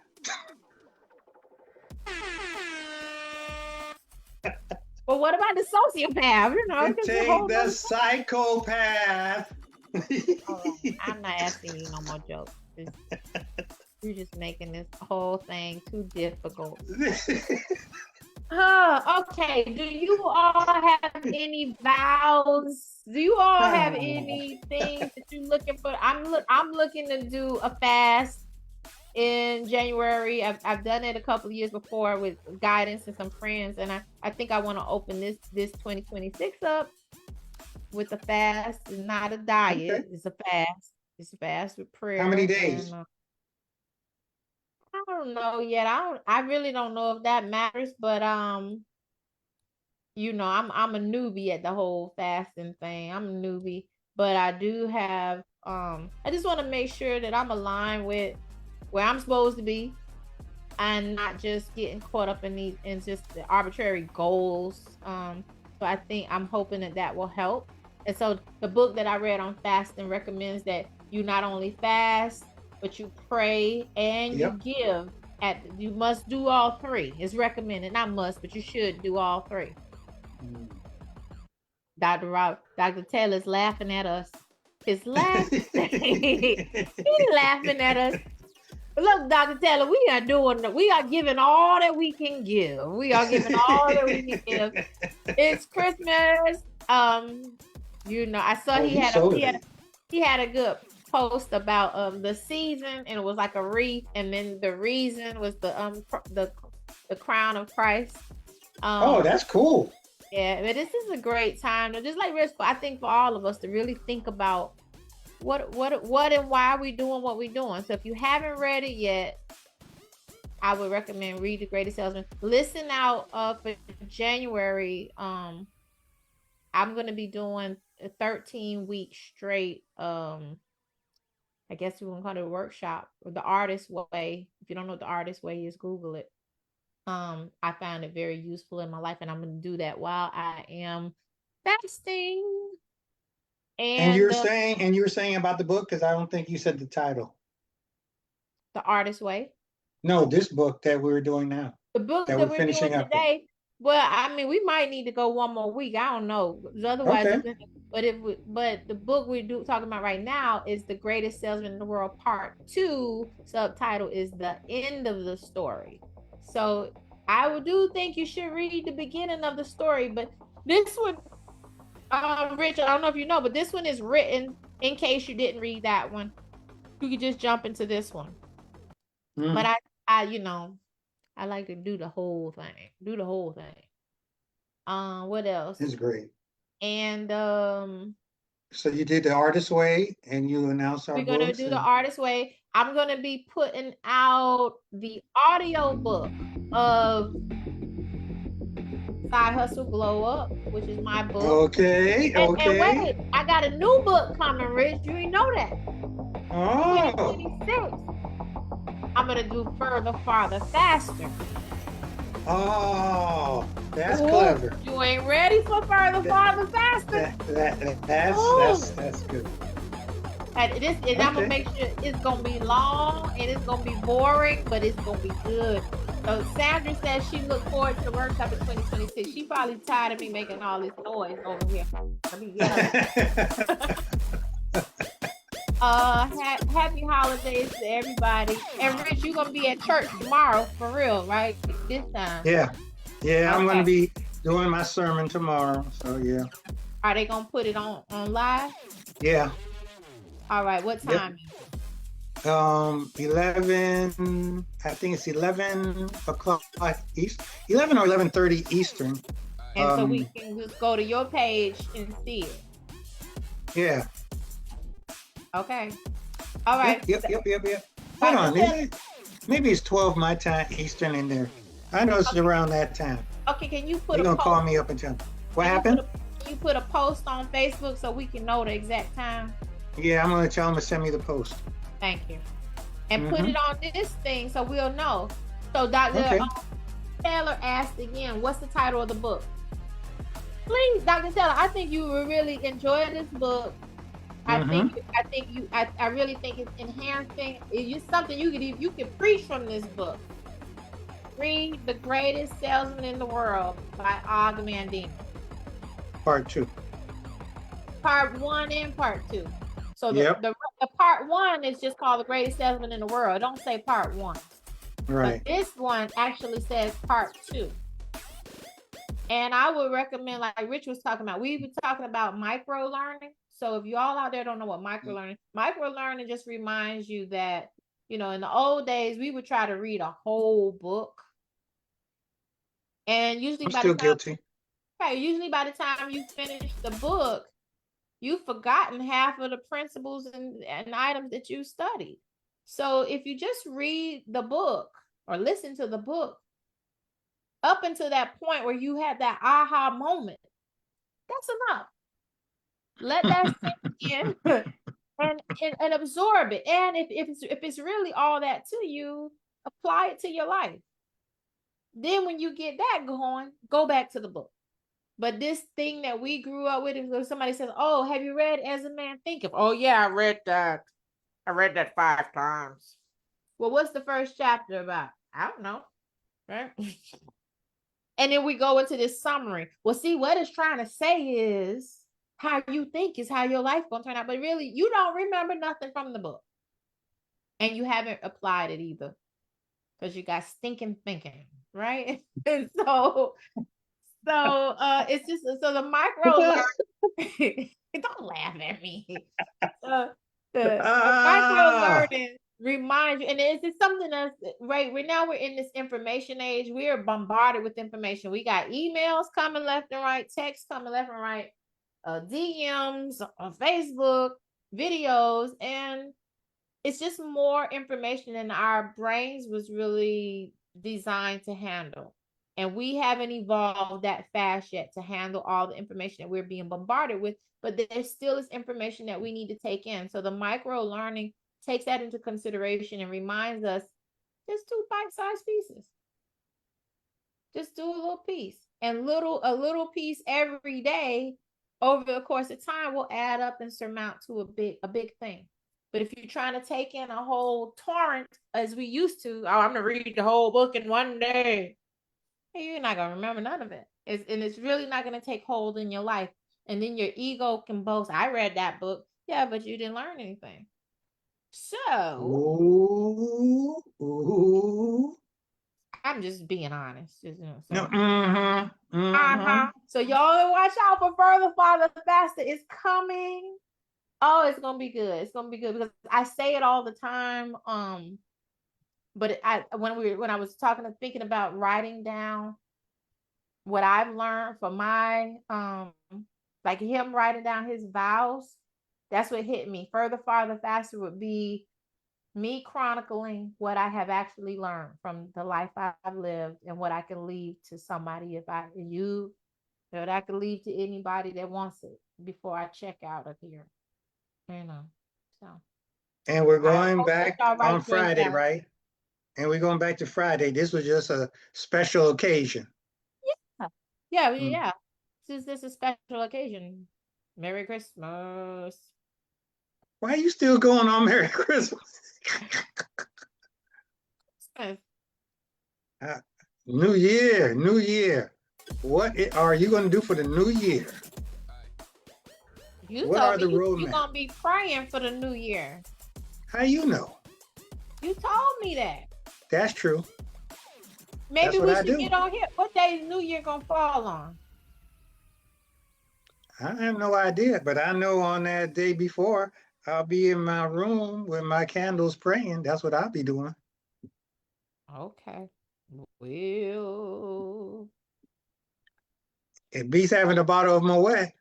Well, what about the sociopath? You know, You it's a take whole the nother. psychopath. All right, I'm not asking you no more jokes. You're just making this whole thing too difficult. Okay. Do you all have any vows? Do you all have anything that you're looking for? I'm looking to do a fast in January. I've done it a couple of years before with guidance and some friends, and I think I want to open this 2026 up with a fast, not a diet. Okay. It's a fast. It's a fast with How many prayer, days? and I don't know yet. I really don't know if that matters, but you know, I'm a newbie at the whole fasting thing. I'm a newbie, but I do have I just want to make sure that I'm aligned with where I'm supposed to be and not just getting caught up in these in just the arbitrary goals. So I think I'm hoping that that will help. And so the book that I read on fasting recommends that you not only fast, but you pray and you Yep. give. You must do all three. It's recommended, not must, but you should do all three. Dr. Taylor's laughing at us. He's laughing. He's laughing at us. Look, Dr. Taylor, we are giving all that we can give. We are giving all that we can give. It's Christmas. You know, I saw he had a good post about the season, and it was like a wreath, and then the reason was the crown of Christ. Oh, that's cool. Yeah, but this is a great time to just like Rich, I think for all of us to really think about what and why we doing what we're doing. So if you haven't read it yet, I would recommend read The Greatest Salesman. Listen out for January. I'm gonna be doing a 13 week straight. I guess we're gonna call it a workshop or the artist way. If you don't know what the artist way is, Google it. I found it very useful in my life, and I'm gonna do that while I am fasting. And And you were saying about the book because I don't think you said the title. the artist way. No, this book that we're doing now, The book that that we're we're doing finishing up with. today, well, I mean, we might need to go one more week. I don't know. Otherwise, Okay. but the book we do talking about right now is The Greatest Salesman in the World Part 2. Subtitle is The End of the Story. So I do think you should read the beginning of the story, but this one, Rich, I don't know if you know, but this one is written in case you didn't read that one. You could just jump into this one. But you know, I like to do the whole thing. Do the whole thing. What else? It's great. And So you did the artist way and you announced our We're gonna books do the and artist way. I'm gonna be putting out the audio book of Side Hustle Glow Up, which is my book. okay, And okay. wait, I got a new book coming, Rich. You ain't know that. Oh, 2026. I'm gonna do Further, Farther, Faster. oh, that's Oh, clever. you ain't ready for Further, That, Farther, Faster? that's Oh, that's good. and I'm gonna Okay. make sure it's gonna be long and it's gonna be boring, but it's gonna be good. So Sandra says she looked forward to the workshop in 2026. She probably tired of me making all this noise over here. Let me get her. Happy holidays to everybody. And Rich, you're gonna be at church tomorrow for real, right? This time. Yeah, yeah. I'm gonna Okay. be doing my sermon tomorrow. So yeah, Are they gonna put it on live? yeah, All right. What yep. time? 11. I think it's 11 o'clock East. 11 or 11:30 Eastern. And so we can just go to your page and see it. Yeah. Okay. All right. Yep. Hold Dr. on. Taylor, Maybe it's 12 my time Eastern in there. I know it's okay. around that time. Okay, can you put They're a gonna call post? me up and tell me what Can happened. you put a post on Facebook so we can know the exact time? Yeah, I'm gonna tell them to send me the post. Thank you. And put it on this thing so we'll know. So Dr. Okay. Taylor asked again, what's the title of the book? Please, Dr. Taylor, I think you will really enjoy this book. I really think it's enhancing. It's something you can preach from this book. Read The Greatest Salesman in the World by Og Mandino. Part 2. Part 1 and part 2. So Yep. the part 1 is just called The Greatest Salesman in the World. It don't say part 1. Right. But this one actually says part 2. And I would recommend, like Rich was talking about, we've been talking about micro learning. So if you all out there don't know what micro learning just reminds you that, in the old days, we would try to read a whole book. And usually I'm still guilty. Usually by the time you finish the book, you've forgotten half of the principles and items that you studied. So if you just read the book or listen to the book up until that point where you had that aha moment, that's enough. Let that sink in and absorb it. And if it's really all that to you, apply it to your life. Then when you get that going, go back to the book. But this thing that we grew up with, if somebody says, "Oh, have you read As a Man Thinketh?" "Oh yeah, I read that. I read that 5 times." Well, what's the first chapter about? I don't know, right? And then we go into this summary. Well, see, what it's trying to say is how you think is how your life gonna turn out. But really, you don't remember nothing from the book, and you haven't applied it either, because you got stinking thinking, right? And so it's just so the micro learning. Don't laugh at me. The micro learning reminds you, and it's just something that's right. We're in this information age. We are bombarded with information. We got emails coming left and right, texts coming left and right, DMs on Facebook, videos, and it's just more information than our brains was really designed to handle. And we haven't evolved that fast yet to handle all the information that we're being bombarded with, but there still is information that we need to take in. So the micro learning takes that into consideration and reminds us, just do bite-sized pieces. Just do a little piece. And a little piece every day over the course of time will add up and surmount to a big thing. But if you're trying to take in a whole torrent as we used to, I'm gonna read the whole book in one day, you're not gonna remember none of it. It's really not gonna take hold in your life. And then your ego can boast, "I read that book." Yeah, but you didn't learn anything. So I'm just being honest. No. So y'all watch out for Further, Farther, Faster. It's coming. Oh, it's gonna be good. It's gonna be good because I say it all the time. But when I was thinking about writing down what I've learned from my Like him writing down his vows. That's what hit me. Further, farther, faster would be me chronicling what I have actually learned from the life I've lived and what I can leave to somebody that I can leave to anybody that wants it before I check out of here. You know. So And we're I going hope that back y'all write on yours Friday, down. right? And we're going back to Friday. This was just a special occasion. Yeah. Yeah, Mm. yeah. This is a special occasion. Merry Christmas. Why are you still going on Merry Christmas? New Year, New Year. What are you going to do for the New Year? You What told are me the you're roadmap? gonna be praying for the new year. How you know? You told me that. That's true. Maybe That's what we I should do. get on here. What day is New Year gonna fall on? I have no idea, but I know on that day before, I'll be in my room with my candles praying. That's what I'll be doing. Okay. Well, If B's having a bottle of Moet,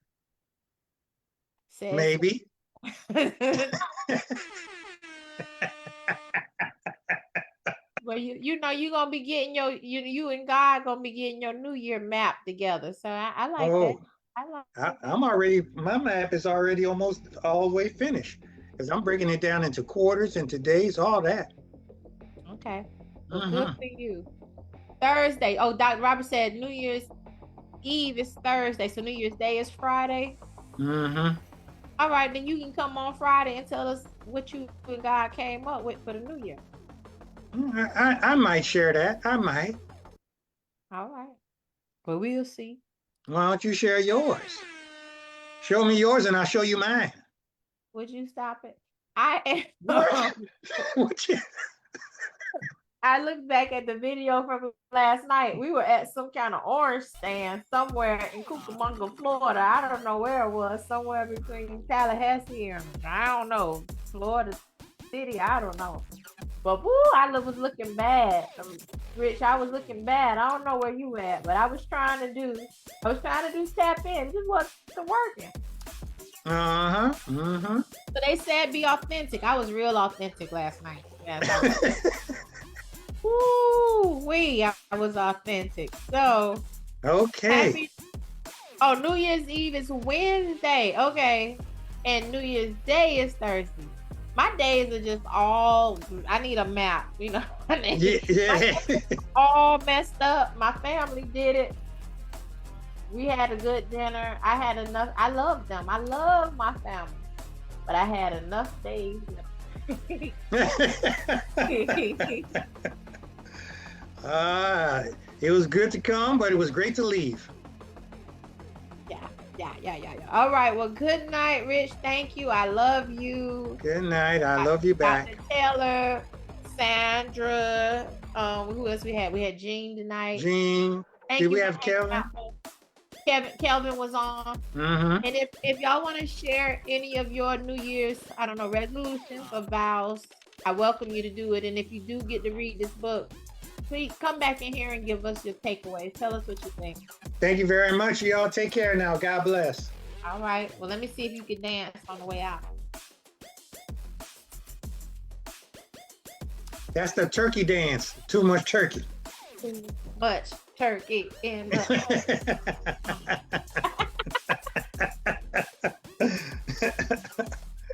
says maybe. well, you know you're gonna be getting you and God gonna be getting your New Year map together. So I like that. Oh, I like that. I'm already, my map is already almost all the way finished because I'm breaking it down into quarters, into days, all that. Okay. Well, good Mm-hmm. for you. Thursday. Oh, Dr. Robert said New Year's Eve is Thursday, so New Year's Day is Friday. Mm-hmm. All right, then you can come on Friday and tell us what you and God came up with for the new year. I might share that. I might. All right. But we'll see. Why don't you share yours? Show me yours and I'll show you mine. Would you stop it? I What? What you? I looked back at the video from last night. We were at some kind of orange stand somewhere in Cucamonga, Florida. I don't know where it was, somewhere between Tallahassee and I don't know, Florida City. I don't know. But woo, was looking bad. Rich, I was looking bad. I don't know where you at, but I was trying to do tap in. It just wasn't working. Uh-huh. Mm-hmm. So they said be authentic. I was real authentic last night. Woo wee, I was authentic. So Okay. New Year's Eve is Wednesday. Okay. And New Year's Day is Thursday. My days are just all I need a map, you know. Yeah. All messed up. My family did it. We had a good dinner. I had enough. I love them. I love my family. But I had enough days. It was good to come, but it was great to leave. Yeah. All right. Well, good night, Rich. Thank you. I love you. Good night. I love you back. Dr. Taylor, Sandra. Who else we had? We had Jean tonight. Jean. Did we have Kelvin? Kelvin was on. Mm-hmm. And if y'all want to share any of your New Year's, I don't know, resolutions or vows, I welcome you to do it. And if you do get to read this book, please come back in here and give us your takeaways. Tell us what you think. Thank you very much, y'all. Take care now. God bless. All right. Well, let me see if you can dance on the way out. That's the turkey dance. Too much turkey. Too much turkey in the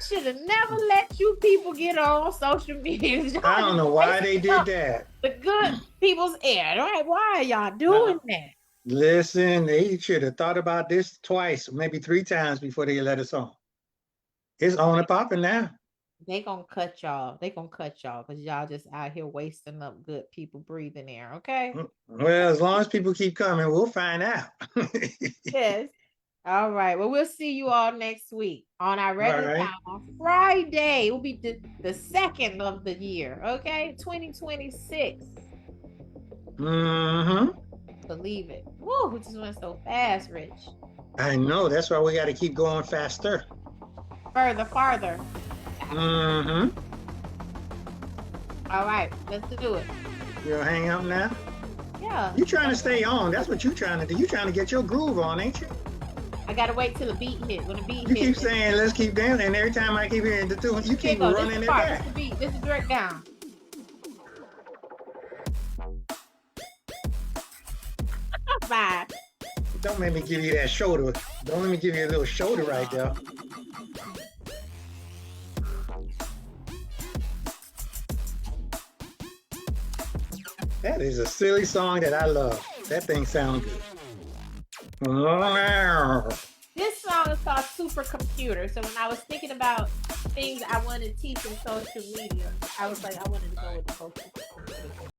should have never let you people get on social media. I don't know why they did that. The good people's air, right? Why are y'all doing that? Listen, they should have thought about this twice, maybe 3 times before they let us on. It's on and popping now. They gonna cut y'all. They gonna cut y'all because y'all just out here wasting up good people breathing air. Okay. Well, as long as people keep coming, we'll find out. Yes. All right. Well, we'll see you all next week on our regular time on Friday. It will be the second of the year. Okay, 2026. Mm-hmm. Believe it. Woo, it just went so fast, Rich. I know. That's why we got to keep going faster. Further, farther. Mm-hmm. All right, let's do it. You'll hang up now? Yeah. You trying to stay on. That's what you're trying to do. You're trying to get your groove on, ain't you? I gotta wait till the beat hit. When the beat You keep hits, saying let's keep dancing, and every time I keep hearing the tune, you here keep go. This running the it part. This back. the beat. This is direct down. Bye. Don't make me give you that shoulder. Don't let me give you a little shoulder right there. That is a silly song that I love. That thing sounds good. This song is called Supercomputer. So when I was thinking about things I wanted to teach in social media, I was like, I wanted to go with the whole supercomputer.